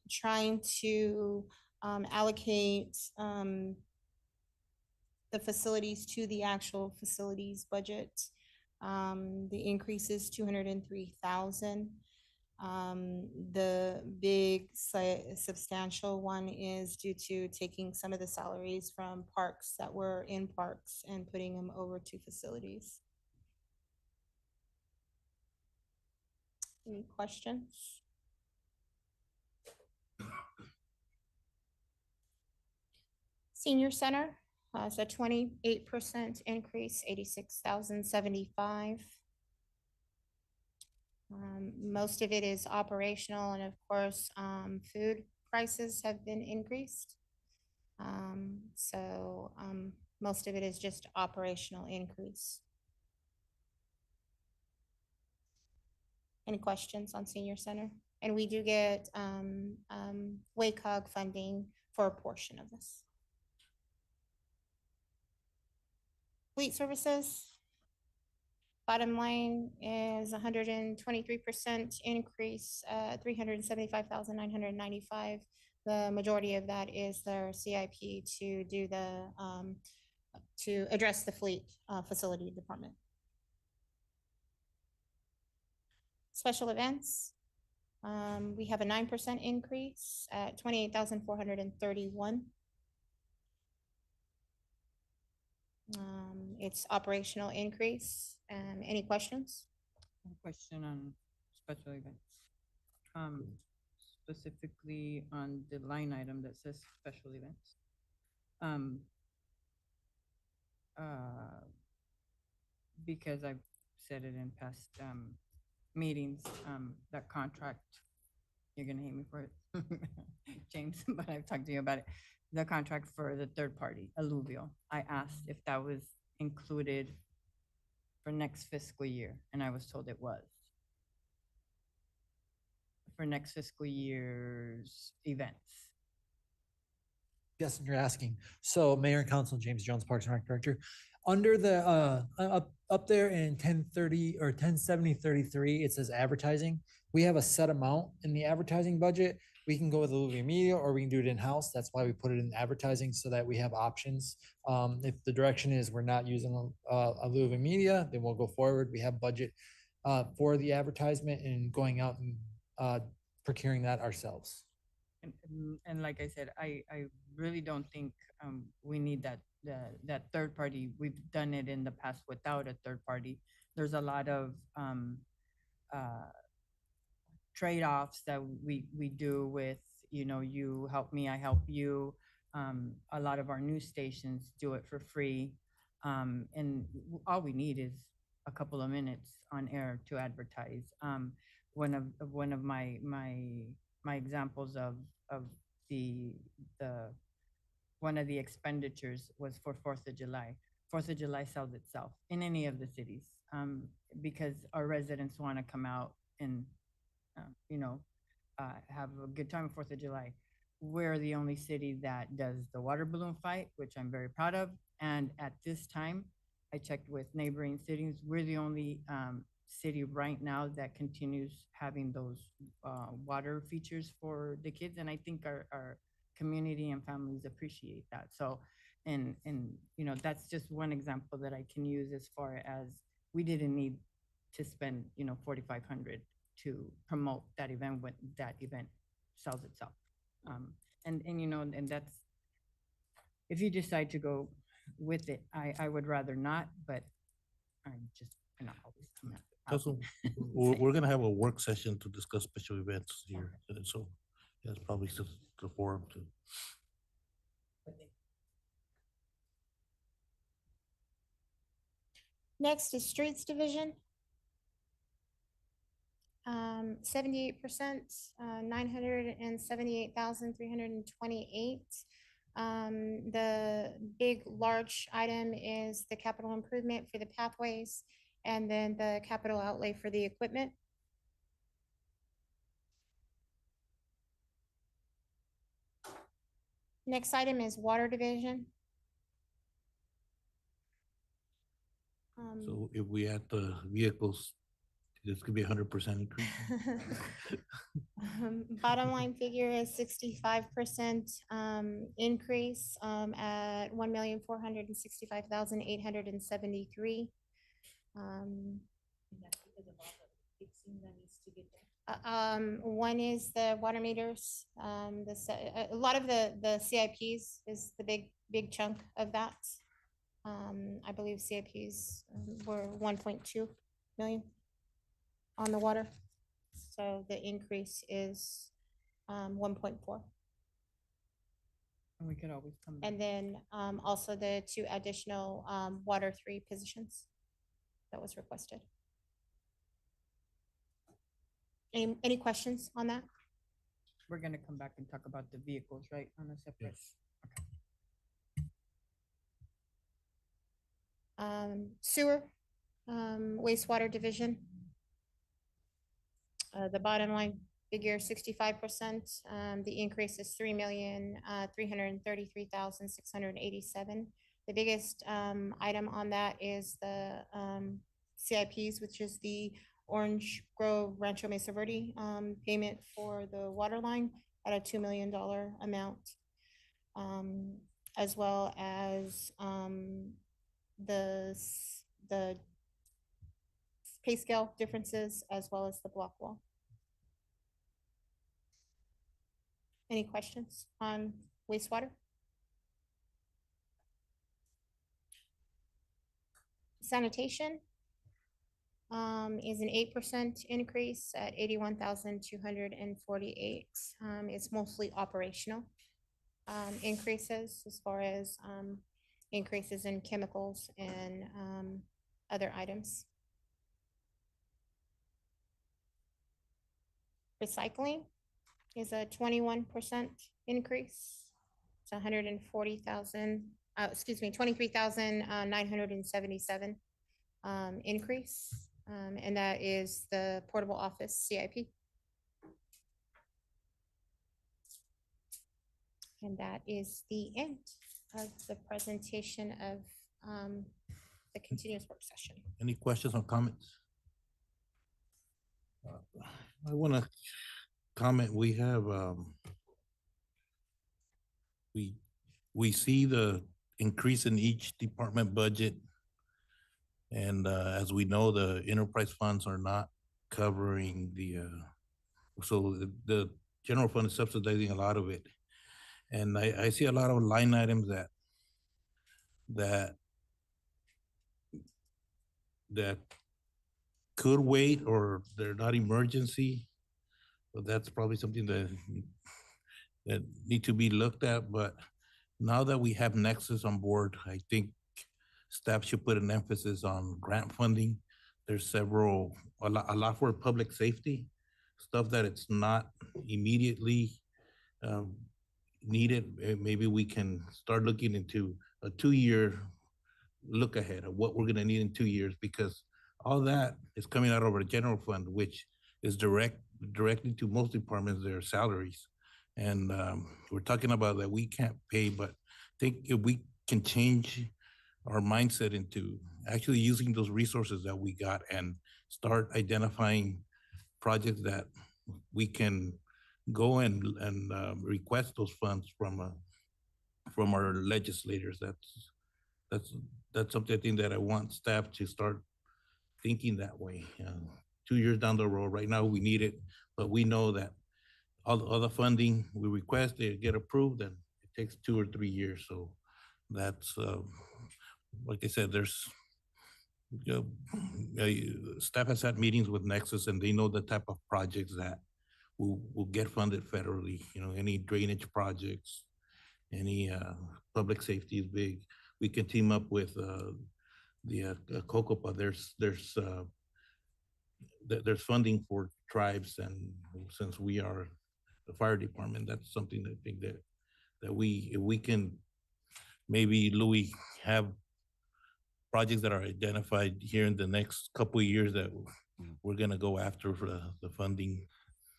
trying to allocate the facilities to the actual facilities budget. The increase is 203,000. The big substantial one is due to taking some of the salaries from parks that were in parks and putting them over to facilities. Any questions? Senior Center has a 28% increase, 86,075. Most of it is operational, and of course, food prices have been increased. So most of it is just operational increase. Any questions on Senior Center? And we do get WACOG funding for a portion of this. Fleet Services. Bottom line is 123% increase, 375,995. The majority of that is their CIP to do the to address the fleet facility department. Special events, we have a 9% increase at 28,431. It's operational increase. Any questions? Question on special events. specifically on the line item that says special events. Um, because I've said it in past, meetings, that contract, you're gonna hate me for it, James, but I've talked to you about it. The contract for the third party, alluvial. I asked if that was included for next fiscal year, and I was told it was. For next fiscal year's events. Yes, you're asking. So Mayor and Council, James Jones, Parks and Rec Director. Under the, up there in 1030 or 1070-33, it says advertising. We have a set amount in the advertising budget. We can go with Alluvia Media or we can do it in-house. That's why we put it in advertising so that we have options. If the direction is we're not using Alluvia Media, then we'll go forward. We have budget for the advertisement and going out and procuring that ourselves. And like I said, I really don't think we need that third party. We've done it in the past without a third party. There's a lot of trade-offs that we do with, you know, you help me, I help you. A lot of our news stations do it for free. And all we need is a couple of minutes on air to advertise. One of my examples of the one of the expenditures was for 4th of July. 4th of July sells itself in any of the cities, because our residents want to come out and you know, have a good time on 4th of July. We're the only city that does the water balloon fight, which I'm very proud of. And at this time, I checked with neighboring cities. We're the only city right now that continues having those water features for the kids. And I think our community and families appreciate that. So, and you know, that's just one example that I can use as far as we didn't need to spend, you know, 4,500 to promote that event when that event sells itself. And you know, and that's, if you decide to go with it, I would rather not, but I'm just not always coming out. Also, we're gonna have a work session to discuss special events here, and so that's probably just the forum to. Next is Streets Division. 78%, 978,328. The big, large item is the capital improvement for the pathways and then the capital outlay for the equipment. Next item is Water Division. So if we add the vehicles, this could be 100% increase. Bottom line figure is 65% increase at 1,465,873. One is the water meters. A lot of the CIPs is the big chunk of that. I believe CIPs were 1.2 million on the water. So the increase is 1.4. And we could always come back. And then also the 2 additional water 3 positions that was requested. Any questions on that? We're gonna come back and talk about the vehicles, right, on a separate. Yes. Sewer, wastewater division. The bottom line figure 65%. The increase is 3,333,687. The biggest item on that is the CIPs, which is the Orange Grove Rancho Mesa Verde payment for the water line at a $2 million amount, as well as the pay scale differences, as well as the block wall. Any questions on wastewater? Sanitation. is an 8% increase at 81,248. It's mostly operational increases as far as increases in chemicals and other items. Recycling is a 21% increase. It's 140,000, 23,977 increase. And that is the portable office CIP. And that is the end of the presentation of the continuous work session. Any questions or comments? I want to comment, we have, we see the increase in each department budget. And as we know, the enterprise funds are not covering so the general fund is subsidizing a lot of it. And I see a lot of line items that could wait, or they're not emergency. But that's probably something that need to be looked at. But now that we have Nexus on board, I think staff should put an emphasis on grant funding. There's a lot for public safety, stuff that it's not immediately needed. Maybe we can start looking into a 2-year look ahead of what we're gonna need in 2 years, because all that is coming out of our general fund, which is directly to most departments, their salaries. And we're talking about that we can't pay, but I think if we can change our mindset into actually using those resources that we got and start identifying projects that we can go and request those funds from our legislators. That's something I think that I want staff to start thinking that way. 2 years down the road, right now we need it, but we know that all the other funding we request, they get approved, and it takes 2 or 3 years. So that's like I said, there's staff has had meetings with Nexus, and they know the type of projects that will get funded federally. Any drainage projects, any public safety is big. We can team up with the COCOPA. There's funding for tribes, and since we are the fire department, that's something that I think that if we can maybe, Louis, have projects that are identified here in the next couple of years that we're gonna go after for the funding.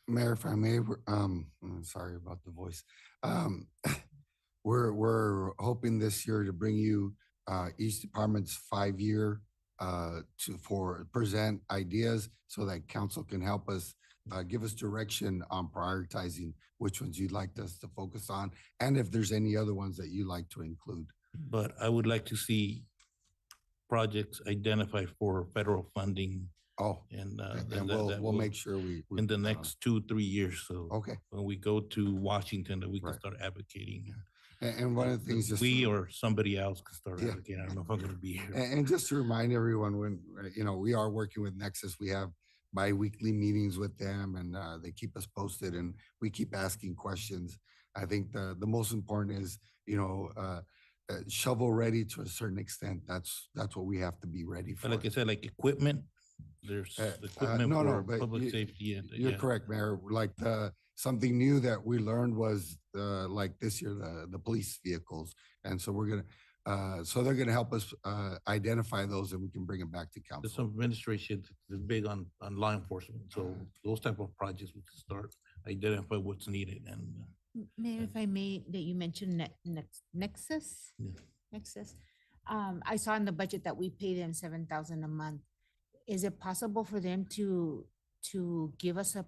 Mayor, if I may, I'm sorry about the voice. We're hoping this year to bring you each department's 5-year for present ideas so that council can help us give us direction on prioritizing which ones you'd like us to focus on, and if there's any other ones that you'd like to include. But I would like to see projects identified for federal funding. Oh, and we'll make sure we in the next 2-3 years. So okay, when we go to Washington, that we can Right. start advocating. And one of the things, just we or somebody else can start Yeah. advocating. I don't know if I'm going to be here. And just to remind everyone, when we are working with Nexus, we have bi-weekly meetings with them, and they keep us posted, and we keep asking questions. I think the most important is shovel ready to a certain extent. That's what we have to be ready for. But like I said, like equipment, there's equipment for but public safety. And, You're correct, Mayor. Like something new that we learned was like this year, the police vehicles. And so so they're gonna help us identify those, and we can bring them back to There's council. some administration is big on law enforcement. So those type of projects, we can start identify what's needed. And Mayor, if I may, that you mentioned Nexus? Yeah. Nexus. I saw in the budget that we pay them 7,000 a month. Is it possible for them to give us a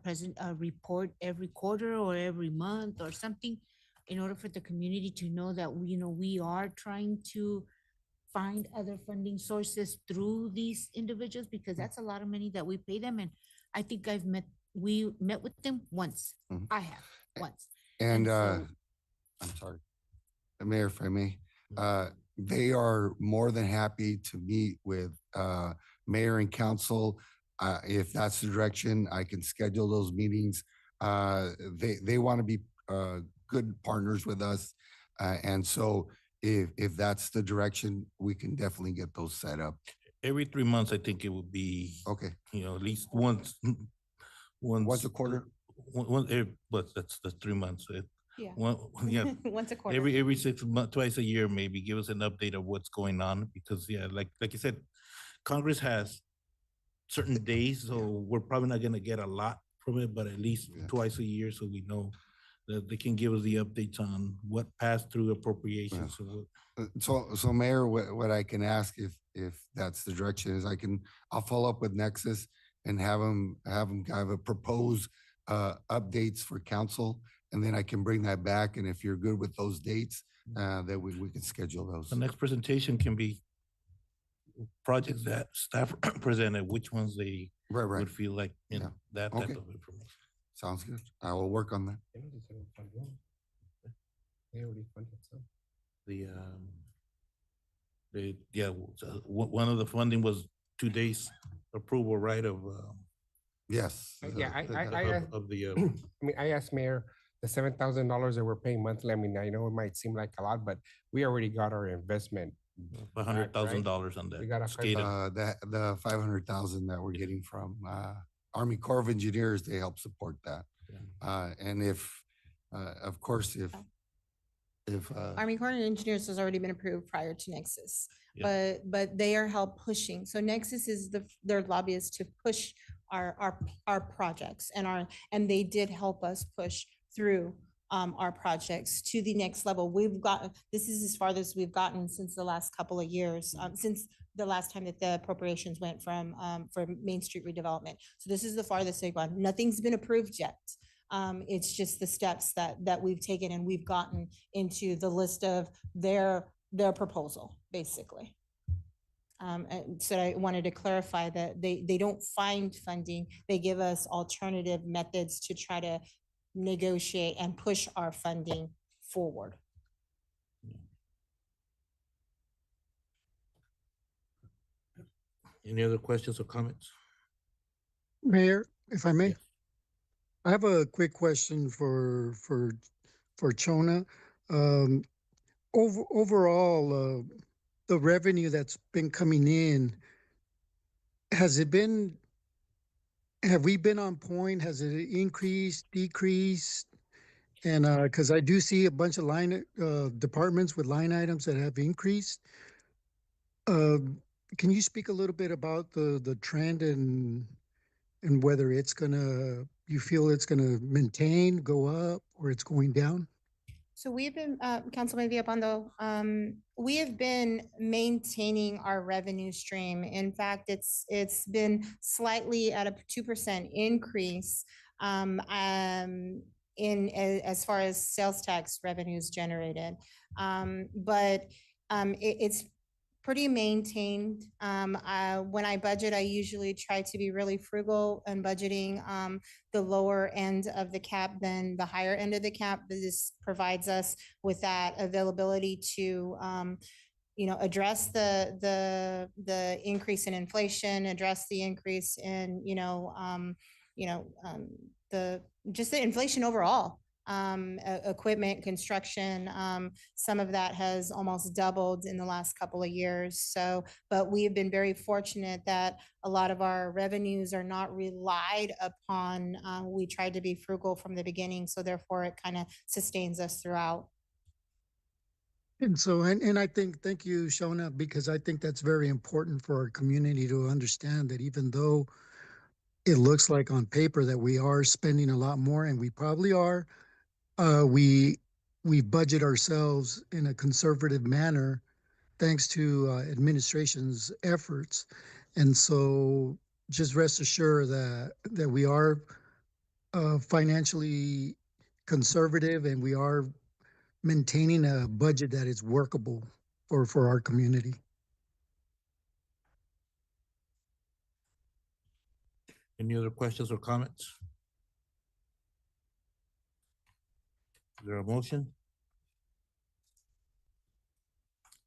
report every quarter or every month or something, in order for the community to know that we are trying to find other funding sources through these individuals, because that's a lot of money that we pay them. And I think we met with them once. Mhm. I have once. And so- I'm sorry, Mayor, if I may, they are more than happy to meet with mayor and council if that's the direction, I can schedule those meetings. They want to be good partners with us. And so if that's the direction, we can definitely get those set up. Every 3 months, I think it would be, Okay, at least once. once a quarter? But that's 3 months. Yeah. Yeah, Once a quarter. every 6 months, twice a year, maybe give us an update of what's going on, because like you said, Congress has certain days, so we're probably not gonna get a lot from it, but at least Yeah. twice a year, so we know that they can give us the updates on what passed through appropriations. So Mayor, what I can ask if that's the direction is I'll follow up with Nexus and have them kind of propose updates for council, and then I can bring that back. And if you're good with those dates, then we can schedule those. The next presentation can be projects that staff presented, which ones they Right. would feel like, that type Okay. of information. Sounds good. I will work on that. They already funded some. One of the funding was 2 days approval, right, of, Yes. Yeah, of the, I mean, I asked Mayor, the $7,000 that we're paying monthly, I mean, I know it might seem like a lot, but we already got our investment. $100,000 on We got that. a SCADA. The 500,000 that we're getting from Army Corps of Engineers, they help support that. And if, of course, if Army Corps of Engineers has already been approved prior to Nexus, Yeah. but they are help pushing. So Nexus is their lobbyist to push our projects and they did help us push through our projects to the next level. This is as far as we've gotten since the last couple of years, since the last time that the appropriations went for Main Street redevelopment. So this is the farthest they've gone. Nothing's been approved yet. It's just the steps that we've taken, and we've gotten into the list of their proposal, basically. And so I wanted to clarify that they don't find funding. They give us alternative methods to try to negotiate and push our funding forward. Any other questions or comments? Mayor, if I may, Yes. I have a quick question for Chona. Overall, the revenue that's been coming in, have we been on point? Has it increased, decreased? And because I do see a bunch of departments with line items that have increased. Can you speak a little bit about the trend and whether you feel it's gonna maintain, go up, or it's going down? So we've been, Councilman Villalpando, we have been maintaining our revenue stream. In fact, it's been slightly at a 2% increase as far as sales tax revenues generated. But it's pretty maintained. When I budget, I usually try to be really frugal and budgeting the lower end of the cap than the higher end of the cap. This provides us with that availability to address the increase in inflation, address the increase in just the inflation overall. Equipment, construction, some of that has almost doubled in the last couple of years. So, but we have been very fortunate that a lot of our revenues are not relied upon. We tried to be frugal from the beginning, so therefore it kind of sustains us throughout. And so, and I think, thank you, Shona, because I think that's very important for our community to understand that even though it looks like on paper that we are spending a lot more, and we probably are, we budget ourselves in a conservative manner thanks to administration's efforts. And so just rest assured that we are financially conservative, and we are maintaining a budget that is workable for our community. Any other questions or comments? Is there a motion?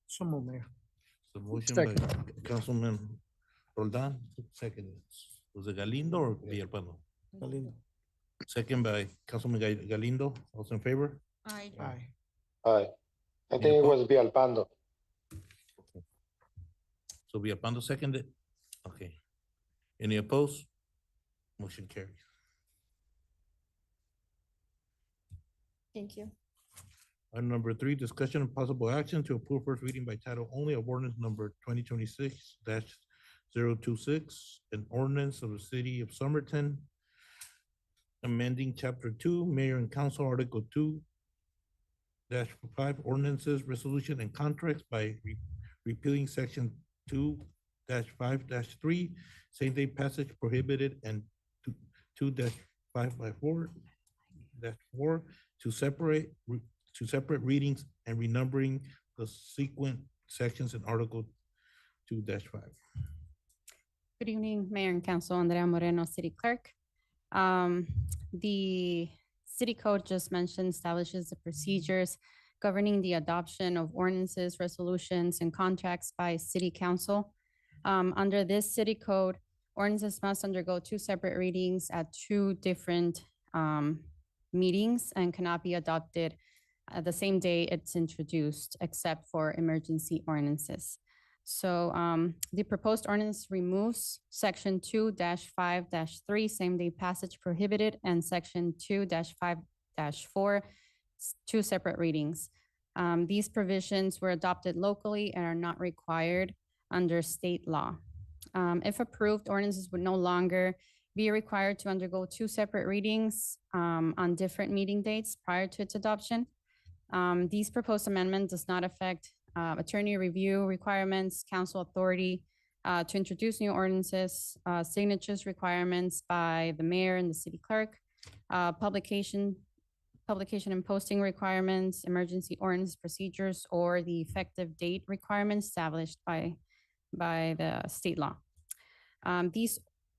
So moved, Mayor. The motion by Councilman Roldan, second. Was it Galindo or Villalpando? Galindo. Second by Councilman Galindo. Those in favor? Aye. Aye. Aye. I Any think it oppo- was Villalpando. So Villalpando seconded? Okay. Any opposed? Motion carries. Thank you. Item number 3, discussion and possible action to approve first reading by title only of ordinance number 2026-026, an ordinance of the City of Somerton, amending Chapter 2, Mayor and Council, Article 2-5, ordinances, resolution, and contracts by repealing Section 2-5-3, same-day passage prohibited, and 2-5-4 to separate readings and renumbering the sequent sections in Article 2-5. Good evening, Mayor and Council. Andrea Moreno, City Clerk. The City Code just mentioned establishes the procedures governing the adoption of ordinances, resolutions, and contracts by City Council. Under this City Code, ordinances must undergo 2 separate readings at 2 different meetings and cannot be adopted the same day it's introduced, except for emergency ordinances. So the proposed ordinance removes Section 2-5-3, same-day passage prohibited, and Section 2-5-4, 2 separate readings. These provisions were adopted locally and are not required under state law. If approved, ordinances would no longer be required to undergo 2 separate readings on different meeting dates prior to its adoption. These proposed amendment does not affect attorney review requirements, council authority to introduce new ordinances, signatures requirements by the mayor and the city clerk, publication and posting requirements, emergency ordinance procedures, or the effective date requirements established by the state law.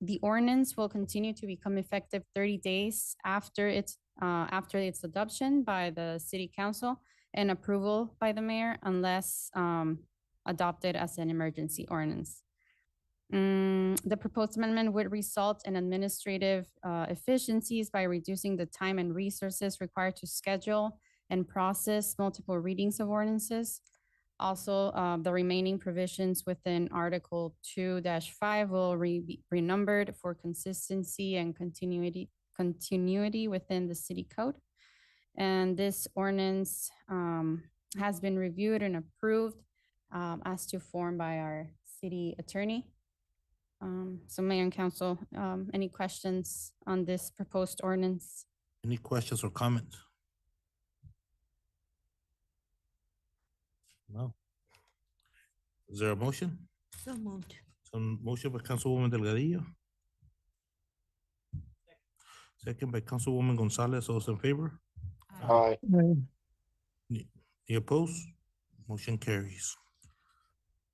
The ordinance will continue to become effective 30 days after its adoption by the city council and approval by the mayor, unless adopted as an emergency ordinance. The proposed amendment would result in administrative efficiencies by reducing the time and resources required to schedule and process multiple readings of ordinances. Also, the remaining provisions within Article 2-5 will be renumbered for consistency and continuity within the city code. And this ordinance has been reviewed and approved as to form by our city attorney. So Mayor and Council, any questions on this proposed ordinance? Any questions or comments? No. Is there a motion? So moved. Some motion by Councilwoman Delgadillo. Second by Councilwoman Gonzalez. Those in favor? Aye. Any opposed? Motion carries.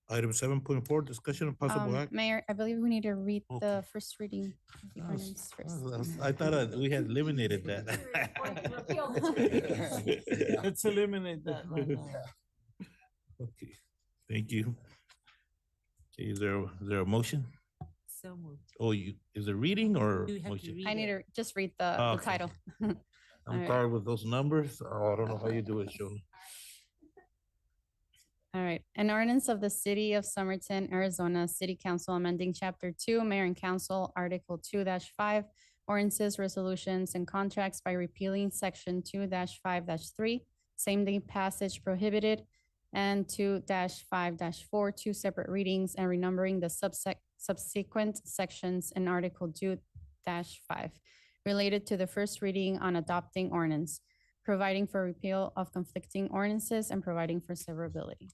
Item 7.4, discussion of possible act. Mayor, I believe we need to read Okay. the first reading of the ordinance first. I thought we had eliminated that. Let's eliminate that right now. Okay, thank you. Okay, is there a motion? So moved. Oh, is it reading or You have to motion? read I need it. to just read the Okay. title. I'm Alright. tired with those numbers. Oh, I don't know how you do it, Shona. All right, an ordinance of the City of Somerton, Arizona, City Council amending Chapter 2, Mayor and Council, Article 2-5, ordinances, resolutions, and contracts by repealing Section 2-5-3, same-day passage prohibited, and 2-5-4, 2 separate readings, and renumbering the subsequent sections in Article 2-5 related to the first reading on adopting ordinance, providing for repeal of conflicting ordinances, and providing for severability.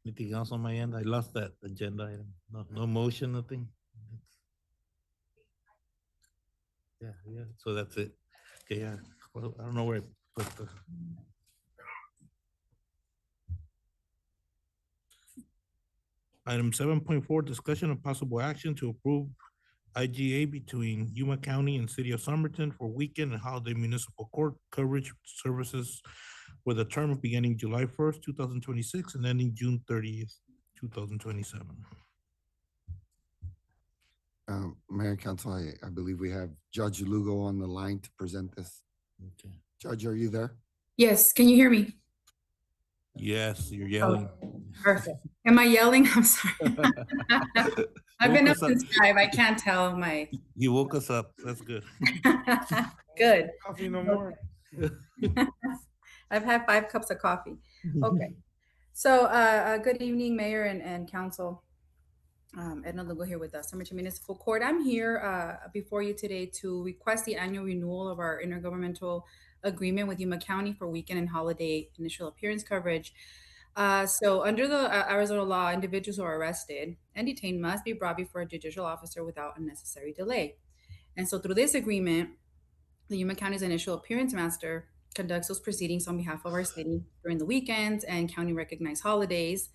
Anything else on my end? I lost that agenda item. No motion, nothing. Yeah, so that's it. Okay, yeah, well, I don't know where I put the. Item 7.4, discussion of possible action to approve IGA between Yuma County and City of Somerton for weekend and holiday municipal court coverage services with a term beginning July 1st, 2026 and ending June 30th, 2027. Mayor and Council, I believe we have Judge Lugo on the line to present this. Okay. Judge, are you there? Yes, can you hear me? Yes, you're yelling. Perfect. Am I yelling? I'm sorry. I've been Woke up us up. since 5. I can't tell my. You woke us up. That's good. Good. Coffee no more. I've had 5 cups of coffee. Okay. So, good evening, Mayor and Council. Edna Lugo here with the Somerton Municipal Court. I'm here before you today to request the annual renewal of our intergovernmental agreement with Yuma County for weekend and holiday initial appearance coverage. So under the Arizona law, individuals who are arrested and detained must be brought before a judicial officer without unnecessary delay. And so through this agreement, the Yuma County's initial appearance master conducts those proceedings on behalf of our city during the weekends and county recognized holidays.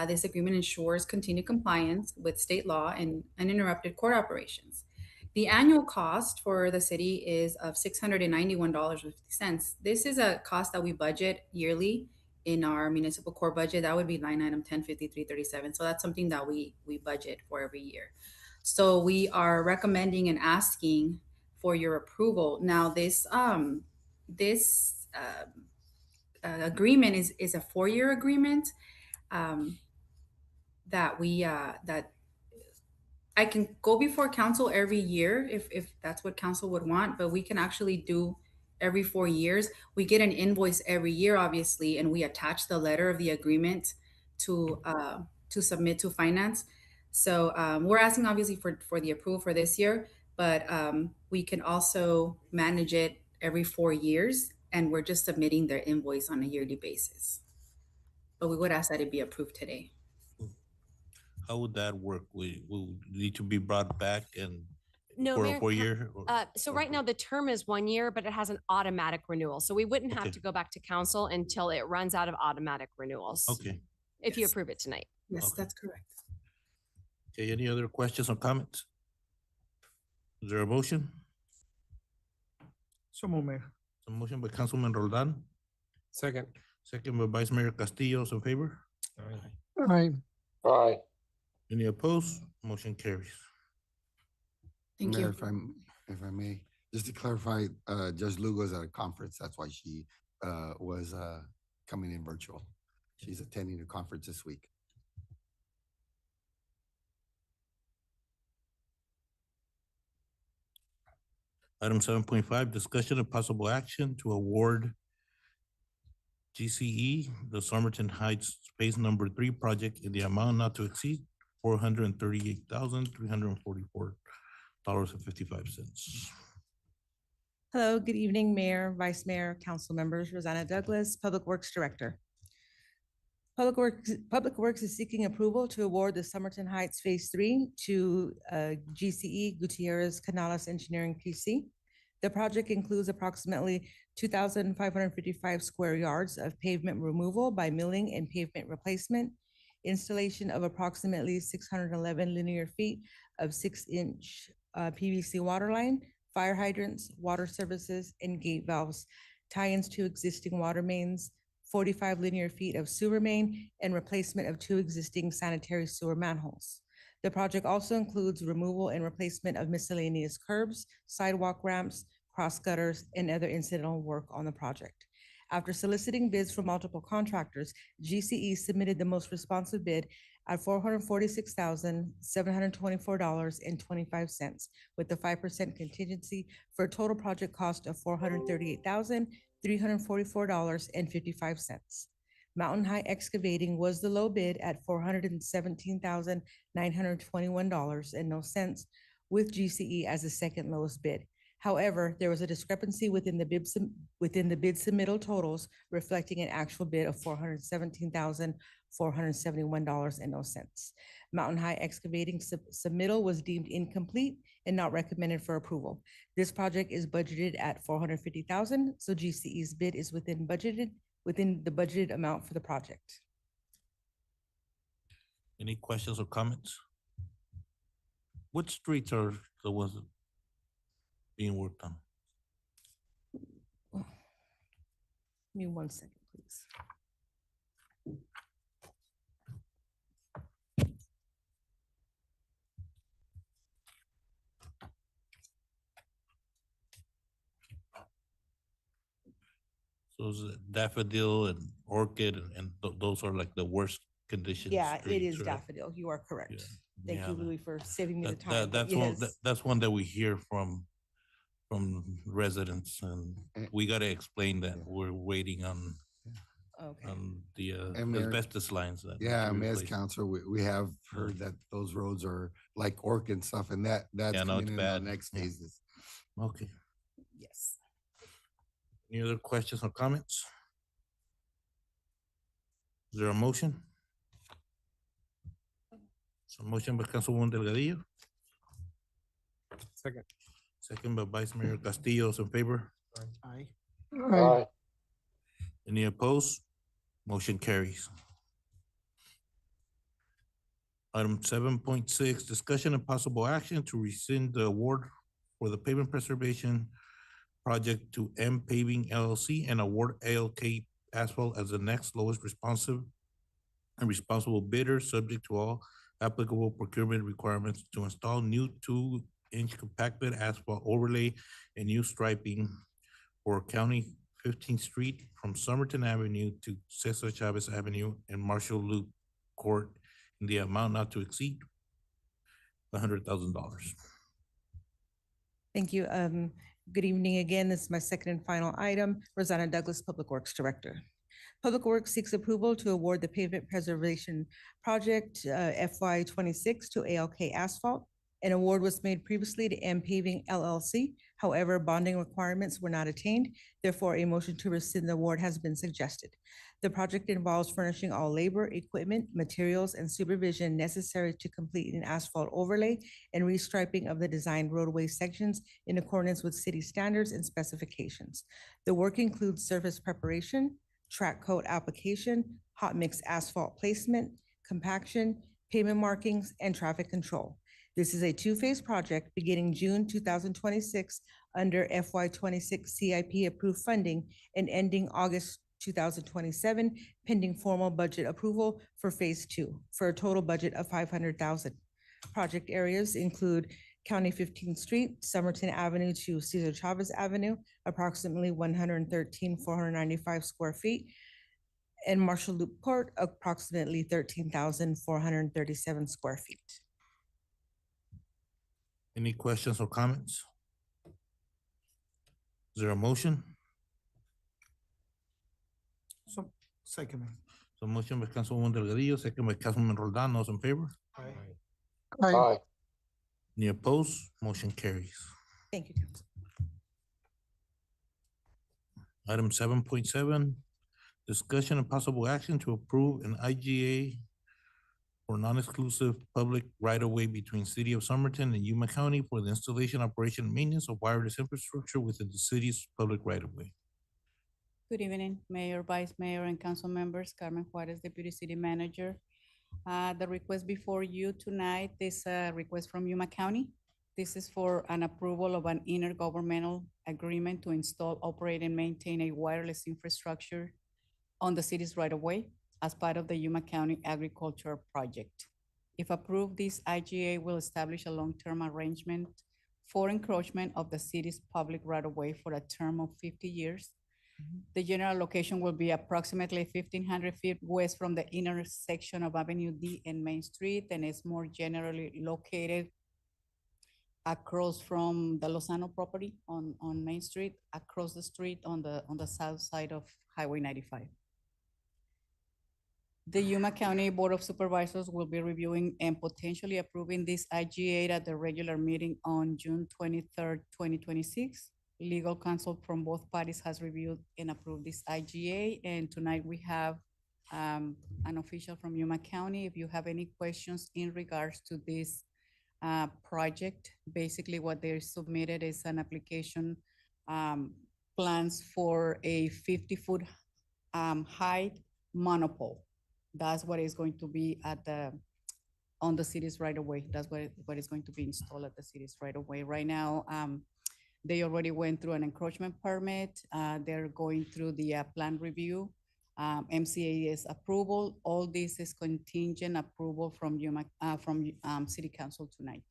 This agreement ensures continued compliance with state law and uninterrupted court operations. The annual cost for the city is of $691.50. This is a cost that we budget yearly in our municipal court budget. That would be line item 105337. So that's something that we budget for every year. So we are recommending and asking for your approval. Now this agreement is a 4-year agreement that I can go before council every year if that's what council would want, but we can actually do every 4 years. We get an invoice every year, obviously, and we attach the letter of the agreement to submit to finance. So we're asking obviously for the approval for this year, but we can also manage it every 4 years, and we're just submitting their invoice on a yearly basis. But we would ask that it be approved today. How would that work? We will need to be brought back and No, for Mayor, a 4 year? so right now the term is 1 year, but it has an automatic renewal. So we wouldn't have Okay. to go back to council until it runs out of automatic renewals. Okay. If you approve it tonight. Yes, Okay. that's correct. Okay, any other questions or comments? Is there a motion? So move, Mayor. A motion by Councilman Roldan, Second. second by Vice Mayor Castillo, in favor? All right, Aye. Any opposed? Motion carries. Thank Mayor, you. if I may, just to clarify, Judge Lugo is at a conference. That's why she was coming in virtual. She's attending a conference this week. Item 7.5, discussion of possible action to award GCE, the Somerton Heights Phase Number 3 project in the amount not to exceed $438,344.55. Hello, good evening, Mayor, Vice Mayor, Council members, Rosanna Douglas, Public Works Director. Public Works is seeking approval to award the Somerton Heights Phase 3 to GCE Gutierrez Canales Engineering PC. The project includes approximately 2,555 square yards of pavement removal by milling and pavement replacement, installation of approximately 611 linear feet of 6-inch PVC water line, fire hydrants, water services, and gate valves, tie-ins to existing water mains, 45 linear feet of sewer main, and replacement of 2 existing sanitary sewer manholes. The project also includes removal and replacement of miscellaneous curbs, sidewalk ramps, cross gutters, and other incidental work on the project. After soliciting bids from multiple contractors, GCE submitted the most responsive bid at $446,724.25 with the 5% contingency for a total project cost of $438,344.55. Mountain High Excavating was the low bid at $417,921.00, with GCE as the second lowest bid. However, there was a discrepancy within the bid submittal totals, reflecting an actual bid of $417,471.00. Mountain High Excavating submittal was deemed incomplete and not recommended for approval. This project is budgeted at $450,000, so GCE's bid is within the budgeted amount for the project. Any questions or comments? What streets are the ones being worked on? Give me 1 second, please. So is it Daffodil and Orchid and those are like the worst conditions. Yeah, it streets, is right? Daffodil. You are correct. Yeah. Thank Yeah, you, man. Louis, for saving me the That, time. that, but that's one, yes. that's one that we hear from residents, and we gotta explain that we're waiting on Okay. the And Mayor- asbestos lines that. need Yeah, to be Mayor's replaced. Council, we have heard that those roads are like Orc and stuff, and that's Yeah, no, coming it's in bad. the next Yeah. phases. Okay. Yes. Any other questions or comments? Is there a motion? So motion by Councilwoman Delgadillo, Second. second by Vice Mayor Castillo, in favor? Aye. Aye. Any opposed? Motion carries. Item 7.6, discussion and possible action to rescind the award for the pavement preservation project to M Paving LLC and award ALK Asphalt as the next lowest responsive and responsible bidder, subject to all applicable procurement requirements to install new 2-inch compacted asphalt overlay and new striping for County 15th Street from Somerton Avenue to Cesar Chavez Avenue and Marshall Loop Court in the amount not to exceed $100,000. Thank you. Good evening again. This is my second and final item. Rosanna Douglas, Public Works Director. Public Works seeks approval to award the pavement preservation project FY 26 to ALK Asphalt. An award was made previously to M Paving LLC. However, bonding requirements were not attained. Therefore, a motion to rescind the award has been suggested. The project involves furnishing all labor, equipment, materials, and supervision necessary to complete an asphalt overlay and restriping of the designed roadway sections in accordance with city standards and specifications. The work includes surface preparation, track coat application, hot mix asphalt placement, compaction, pavement markings, and traffic control. This is a two-phase project beginning June 2026 under FY 26 CIP approved funding and ending August 2027 pending formal budget approval for phase 2 for a total budget of $500,000. Project areas include County 15th Street, Somerton Avenue to Cesar Chavez Avenue, approximately 113,495 square feet, and Marshall Loop Court, approximately 13,437 square feet. Any questions or comments? Is there a motion? So, second. So motion by Councilwoman Delgadillo, second by Councilman Roldan, those in favor? Aye. Aye. Any opposed? Motion carries. Thank you, Council. Item 7.7, discussion and possible action to approve an IGA for non-exclusive public right-of-way between City of Somerton and Yuma County for the installation, operation, and maintenance of wireless infrastructure within the city's public right-of-way. Good evening, Mayor, Vice Mayor, and council members. Carmen Juarez, Deputy City Manager. The request before you tonight is a request from Yuma County. This is for an approval of an intergovernmental agreement to install, operate, and maintain a wireless infrastructure on the city's right-of-way as part of the Yuma County Agriculture Project. If approved, this IGA will establish a long-term arrangement for encroachment of the city's public right-of-way for a term of 50 years. The general location will be approximately 1,500 feet west from the intersection of Avenue D and Main Street, and is more generally located across from the Lozano property on Main Street, across the street on the south side of Highway 95. The Yuma County Board of Supervisors will be reviewing and potentially approving this IGA at the regular meeting on June 23rd, 2026. Legal counsel from both parties has reviewed and approved this IGA, and tonight we have an official from Yuma County. If you have any questions in regards to this project, basically what they submitted is an application plans for a 50-foot height monopole. That's what is going to be on the city's right of way. That's what is going to be installed at the city's right of way. Right now, they already went through an encroachment permit. They're going through the plan review, MCA's approval. All this is contingent approval from City Council tonight.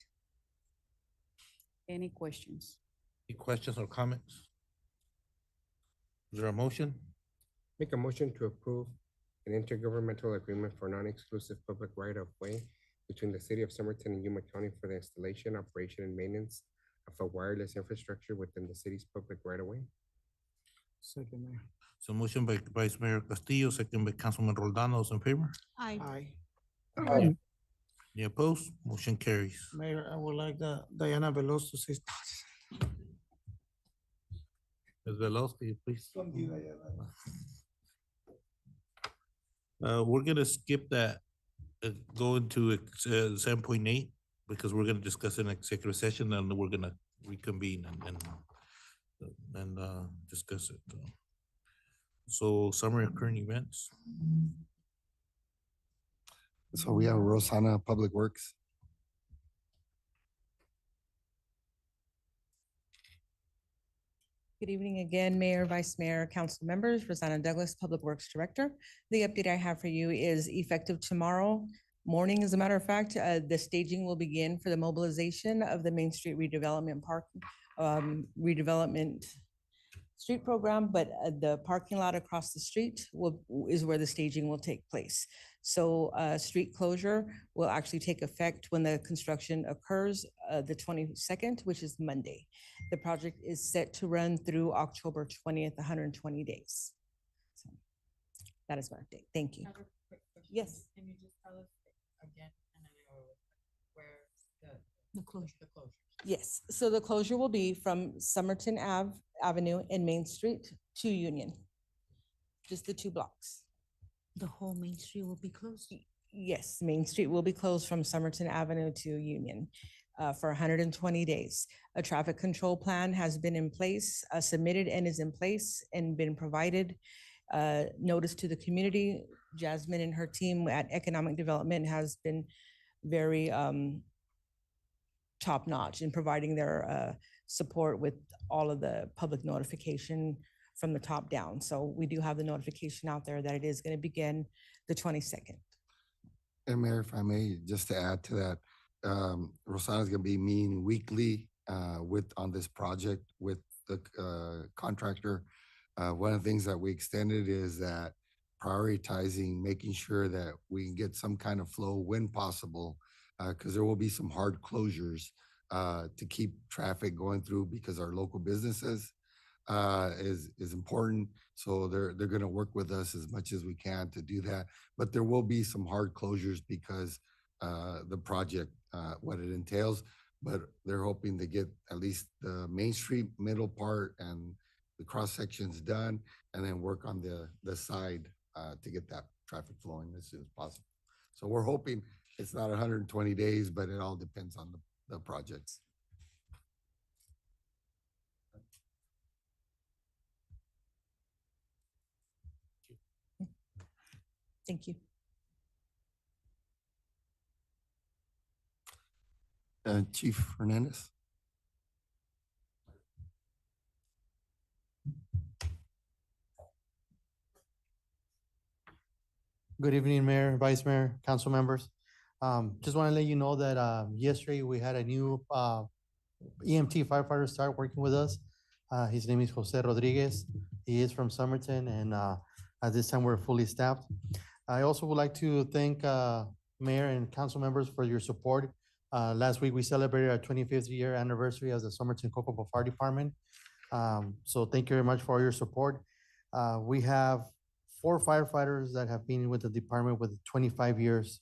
Any questions? Any questions or comments? Is there a motion? Make a motion to approve an intergovernmental agreement for non-exclusive public right-of-way between the City of Somerton and Yuma County for the installation, operation, and maintenance of a wireless infrastructure within the city's public right-of-way. Second, Mayor. So motion by Vice Mayor Castillo, second by Councilman Roldan. Those in favor? Aye. Aye. Any opposed? Motion carries. Mayor, I would like Diana Veloz to say. Ms. Veloz, can you please? We're gonna skip that, go into 7.8 because we're gonna discuss in executive session and we're gonna reconvene and discuss it. So summary of current events. So we have Rosanna Public Works. Good evening again, Mayor, Vice Mayor, Council members, Rosanna Douglas, Public Works Director. The update I have for you is effective tomorrow morning. As a matter of fact, the staging will begin for the mobilization of the Main Street redevelopment redevelopment street program, but the parking lot across the street is where the staging will take place. So street closure will actually take effect when the construction occurs the 22nd, which is Monday. The project is set to run through October 20th, 120 days. So that is my update. Thank you. Yes. Can you just tell us again, where The closure. the closure? Yes, so the closure will be from Somerton Avenue and Main Street to Union. Just the 2 blocks. The whole Main Street will be closed? Yes, Main Street will be closed from Somerton Avenue to Union for 120 days. A traffic control plan has been in place, submitted and is in place and been provided. Notice to the community. Jasmine and her team at Economic Development has been very top-notch in providing their support with all of the public notification from the top down. So we do have the notification out there that it is going to begin the 22nd. And Mayor, if I may, just to add to that, Rosanna's gonna be meeting weekly on this project with the contractor. One of the things that we extended is that prioritizing, making sure that we can get some kind of flow when possible, because there will be some hard closures to keep traffic going through because our local businesses is important. So they're going to work with us as much as we can to do that. But there will be some hard closures because the project, what it entails. But they're hoping to get at least the Main Street middle part and the cross sections done, and then work on the side to get that traffic flowing as soon as possible. So we're hoping it's not 120 days, but it all depends on the projects. Thank you. Chief Hernandez. Good evening, Mayor, Vice Mayor, council members. Just want to let you know that yesterday we had a new EMT firefighter start working with us. His name is Jose Rodriguez. He is from Somerton, and at this time we're fully staffed. I also would like to thank Mayor and council members for your support. Last week we celebrated our 25th year anniversary as the Somerton Cocoa Fire Department. So thank you very much for all your support. We have 4 firefighters that have been with the department with 25 years,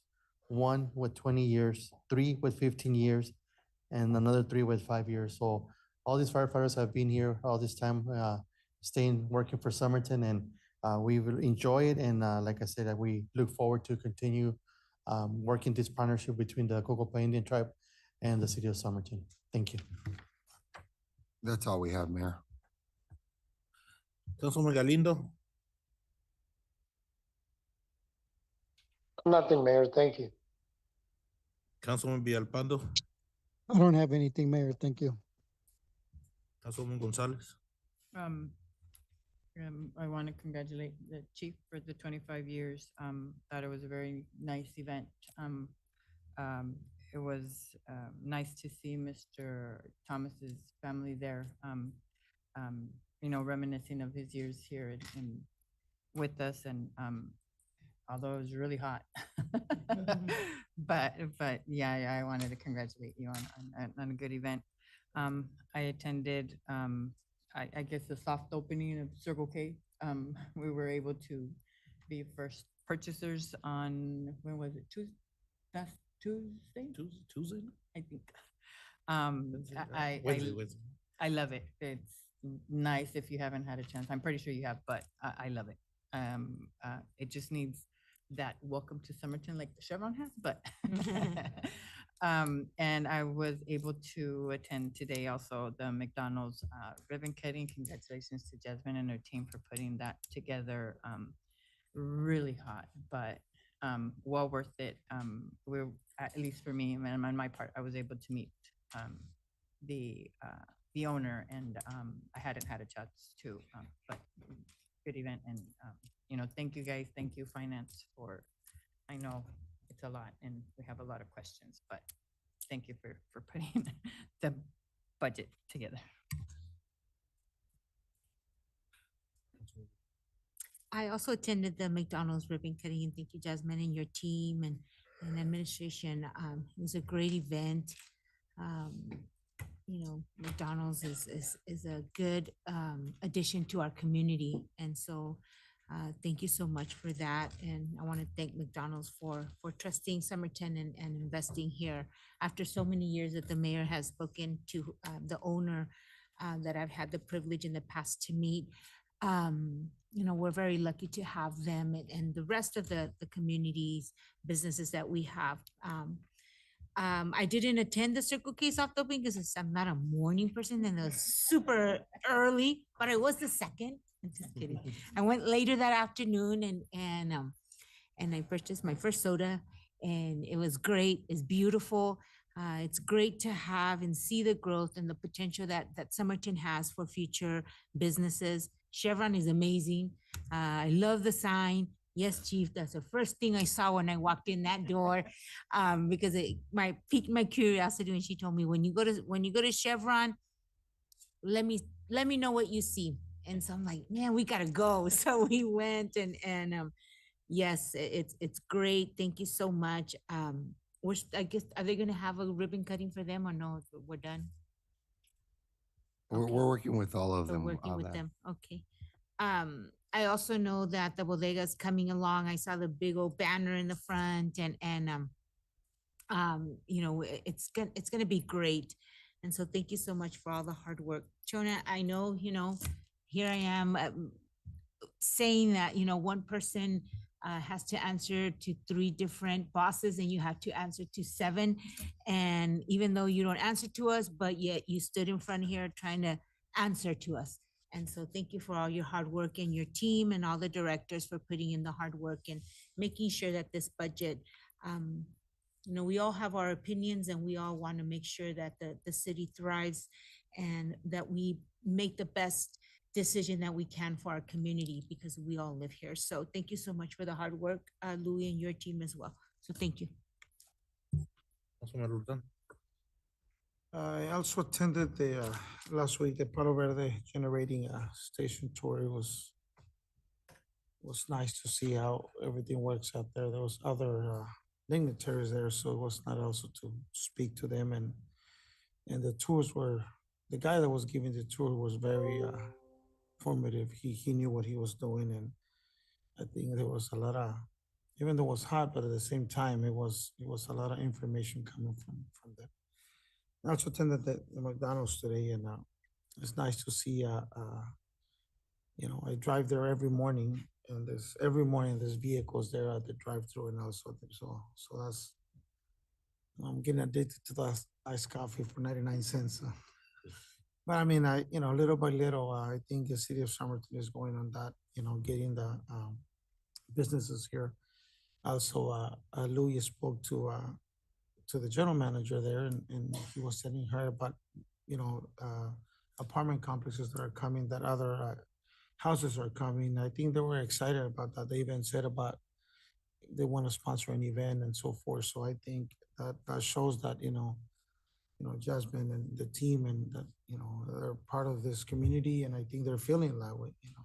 1 with 20 years, 3 with 15 years, and another 3 with 5 years. So all these firefighters have been here all this time, working for Somerton, and we will enjoy it. And like I said, we look forward to continue working this partnership between the Cocopa Indian Tribe and the City of Somerton. Thank you. That's all we have, Mayor. Councilman Galindo. Nothing, Mayor. Thank you. Councilman Villalpando. I don't have anything, Mayor. Thank you. Councilman Gonzalez. I want to congratulate the chief for the 25 years. Thought it was a very nice event. It was nice to see Mr. Thomas's family there, reminiscing of his years here with us and, although it was really hot. But yeah, I wanted to congratulate you on a good event. I attended, I guess the soft opening of Circle K. We were able to be first purchasers on, when was it? Last Tuesday? Tuesday? I think. Wednesday. I love it. It's nice if you haven't had a chance. I'm pretty sure you have, but I love it. It just needs that welcome to Somerton like the Chevron has, but and I was able to attend today also the McDonald's ribbon cutting. Congratulations to Jasmine and her team for putting that together. Really hot, but well worth it. We're, at least for me and on my part, I was able to meet the owner, and I hadn't had a chance to, but good event. And you know, thank you guys, thank you finance for, I know it's a lot and we have a lot of questions, but thank you for putting the budget together. I also attended the McDonald's ribbon cutting, and thank you, Jasmine, and your team and administration. It was a great event. You know, McDonald's is a good addition to our community, and so thank you so much for that. And I want to thank McDonald's for trusting Somerton and investing here. After so many years that the mayor has spoken to the owner that I've had the privilege in the past to meet, you know, we're very lucky to have them and the rest of the communities, businesses that we have. I didn't attend the Circle K soft opening because I'm not a morning person and it was super early, but I was the second. I'm just kidding. I went later that afternoon and I purchased my first soda, and it was great. It's beautiful. It's great to have and see the growth and the potential that Somerton has for future businesses. Chevron is amazing. I love the sign. Yes, chief, that's the first thing I saw when I walked in that door, because it piqued my curiosity when she told me, when you go to Chevron, let me know what you see. And so I'm like, man, we gotta go. So we went, and yes, it's great. Thank you so much. I guess, are they gonna have a ribbon cutting for them or no? We're done. We're working with all of We're them working on with that. them. Okay. I also know that the bodega's coming along. I saw the big old banner in the front, and you know, it's gonna be great. And so thank you so much for all the hard work. Chona, I know, you know, here I am saying that, you know, one person has to answer to 3 different bosses and you have to answer to 7. And even though you don't answer to us, but yet you stood in front here trying to answer to us. And so thank you for all your hard work, and your team and all the directors for putting in the hard work and making sure that this budget, you know, we all have our opinions and we all want to make sure that the city thrives and that we make the best decision that we can for our community, because we all live here. So thank you so much for the hard work, Louis, and your team as well. So thank you. Councilman Rutan. I also attended the last week the Palo Verde generating station tour. It was nice to see how everything works out there. There was other dignitaries there, so it was not also to speak to them, and the tours were, the guy that was giving the tour was very formative. He knew what he was doing, and I think there was a lot of, even though it was hot, but at the same time it was a lot of information coming from them. I also attended the McDonald's today, and it's nice to see. You know, I drive there every morning, and every morning there's vehicles there at the drive-through, and also so that's, I'm getting addicted to the iced coffee for 99 cents. But I mean, you know, little by little, I think the city of Somerton is going on that, you know, getting the businesses here. Also, Louis spoke to the general manager there, and he was telling her about, you know, apartment complexes that are coming, that other houses are coming. I think they were excited about that. They even said about they want to sponsor an event and so forth. So I think that shows that, you know, Jasmine and the team, and that, you know, they're part of this community, and I think they're feeling that way, you know.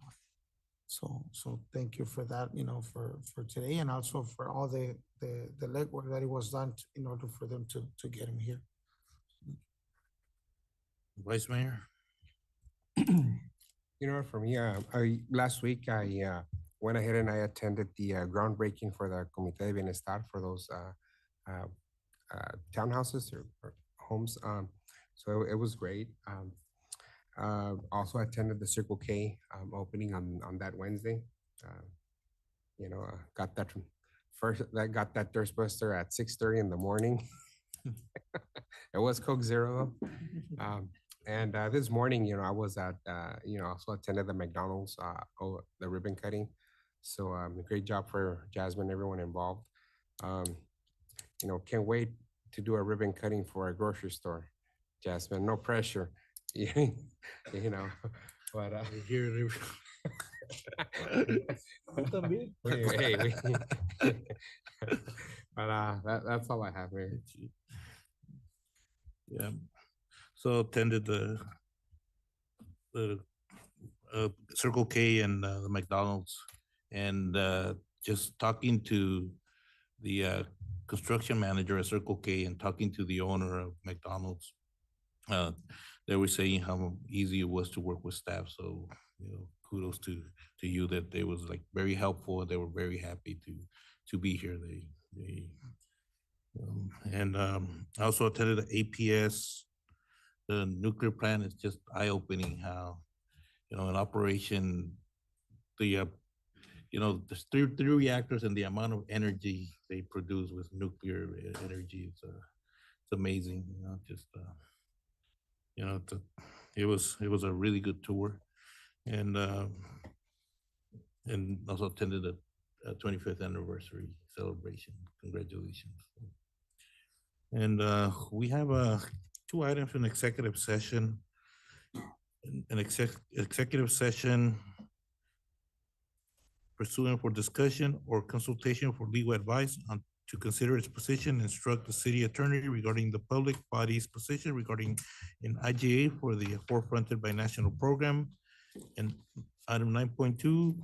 So thank you for that, for today and also for all the legwork that it was done in order for them to get him here. Vice Mayor. For me, last week I went ahead and I attended the groundbreaking for the Comité de Bienestar for those townhouses or homes. So it was great. Also attended the Circle K opening on that Wednesday. Got that got that thirst buster at 6:30 in the morning. It was Coke Zero. And this morning, I was at, also attended the McDonald's, the ribbon cutting. So great job for Jasmine, everyone involved. Can't wait to do a ribbon cutting for a grocery store. Jasmine, no pressure, but that's all I have here. Yeah. So attended the Circle K and the McDonald's, and just talking to the construction manager at Circle K and talking to the owner of McDonald's. They were saying how easy it was to work with staff. So kudos to you that they was like very helpful. They were very happy to be here. And I also attended the APS. The nuclear plant is just eye-opening how, in operation, there's three reactors and the amount of energy they produce with nuclear energy. It's amazing, it was a really good tour. And also attended the 25th anniversary celebration. Congratulations. And we have two items in executive session. An executive session pursuant for discussion or consultation for legal advice on to consider its position, instruct the city attorney regarding the public body's position regarding an IGA for the forefronted by national program. And item 9.2,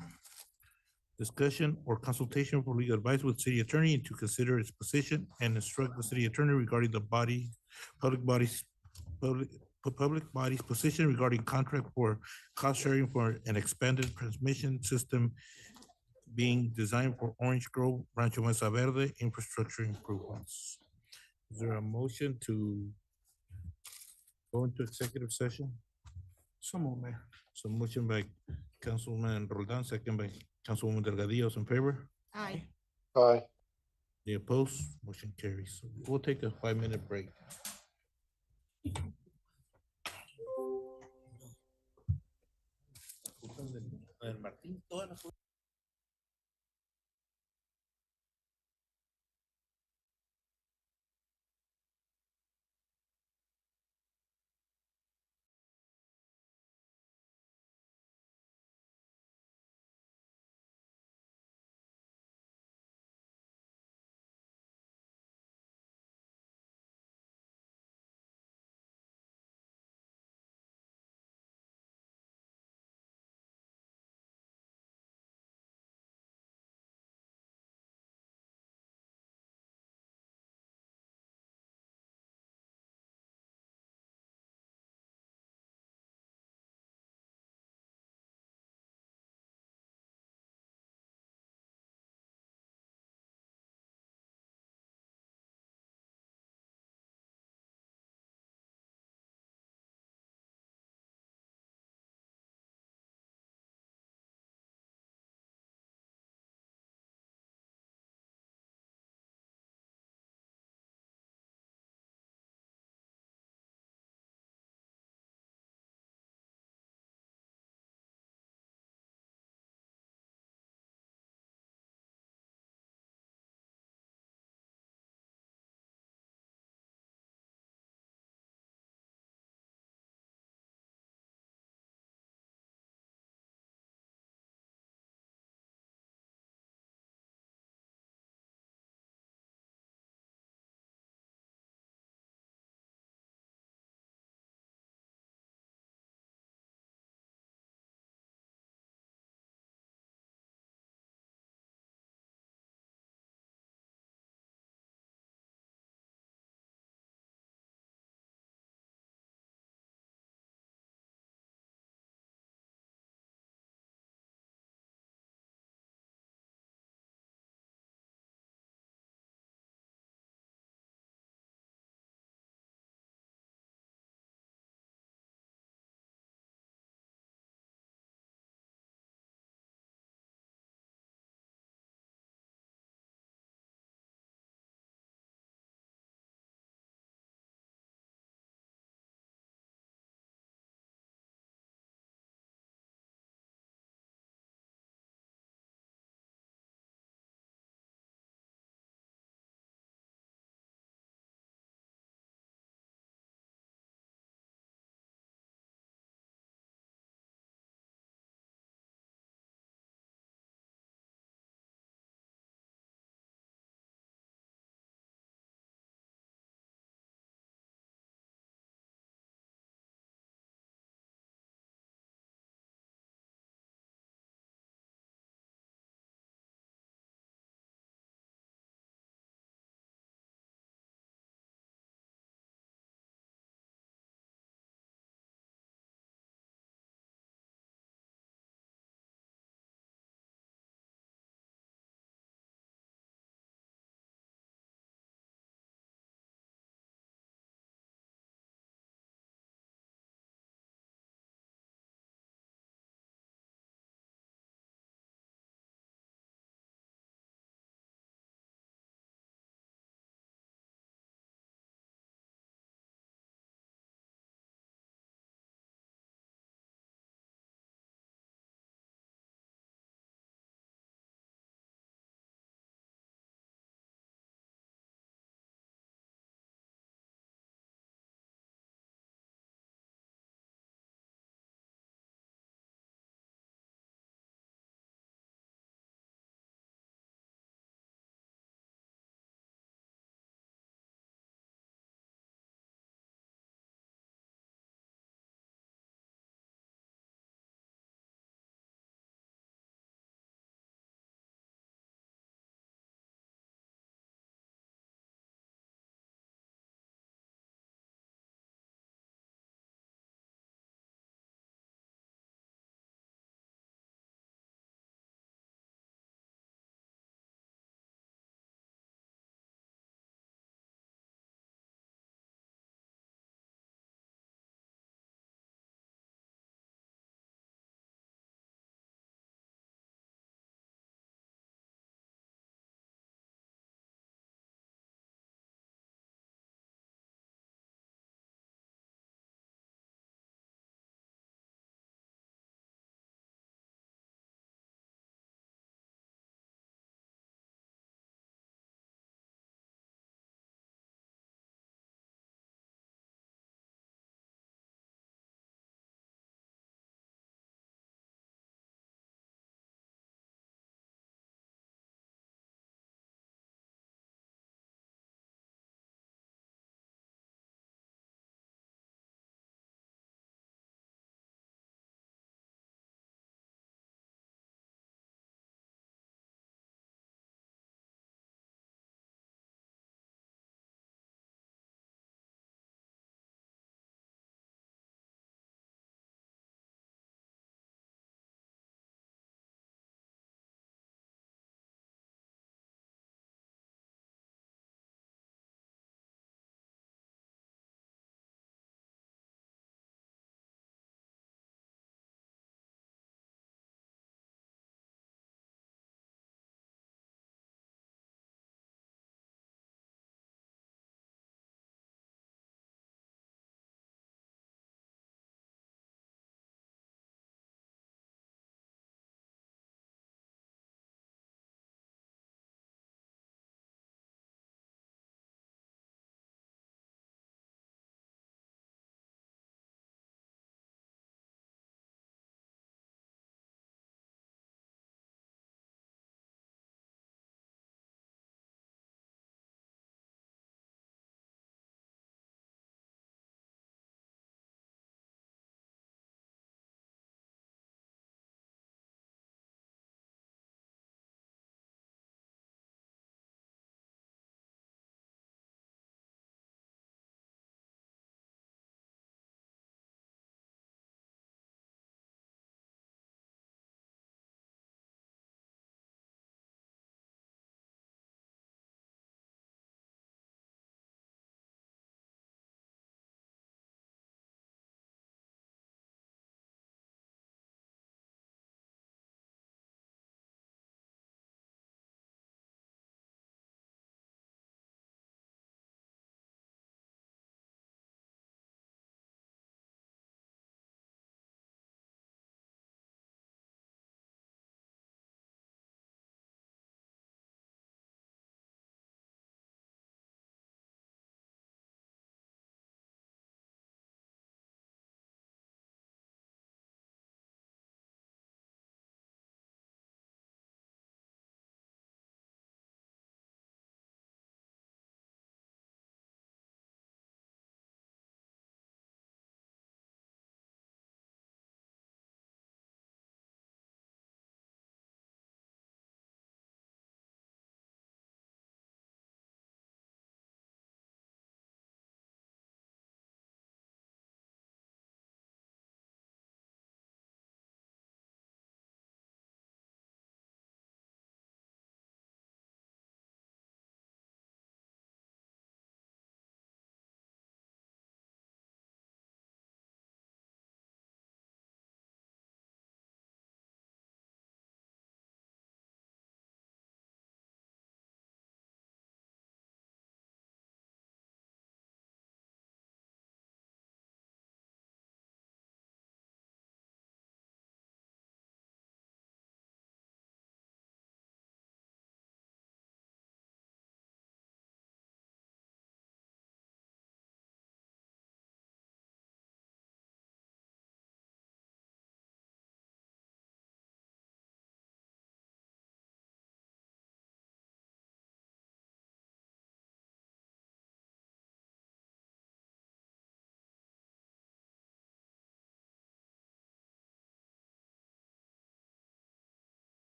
discussion or consultation for legal advice with city attorney to consider its position and instruct the city attorney regarding the public body's position regarding contract for cost sharing for an expanded transmission system being designed for Orange Grove, Rancho Mesa Verde infrastructure improvements. Is there a motion to go into executive session? So moved, Mayor. So motion by Councilman Roldan, second by Councilwoman Delgadillo. In favor? Aye. Aye. Any opposed? Motion carries. We'll take a 5-minute break. Martín,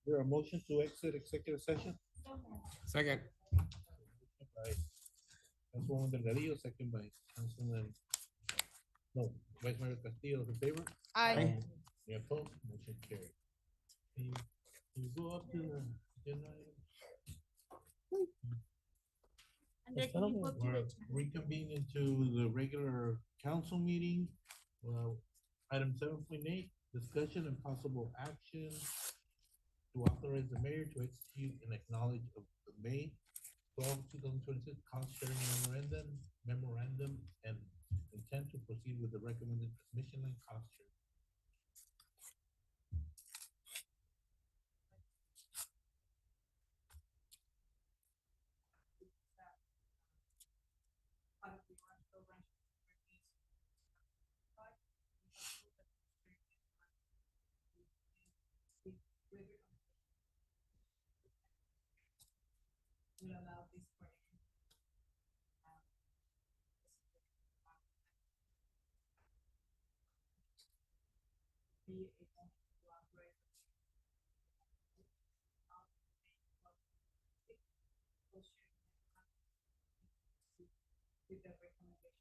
There a motion to exit executive session? Second. By Councilwoman Delgadillo, second by Councilman, no, Vice Mayor Castillo, in favor? Aye. Any opposed? Motion carried. Can you go up to the agenda item? We're reconvening into the regular council meeting. Well, item 7.8, discussion and possible action to authorize the mayor to execute and acknowledge of the May 12, 2026 cost sharing memorandum and intent to proceed with the recommended transmission line cost share. Will allow this for be able to operate with the recommendation.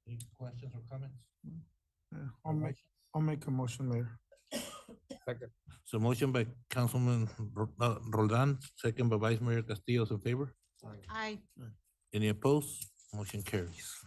Any questions or comments? I'll make a motion, Mayor. Second. So motion by Councilman Roldan, second by Vice Mayor Castillo, in favor? Aye. Any opposed? Motion carries.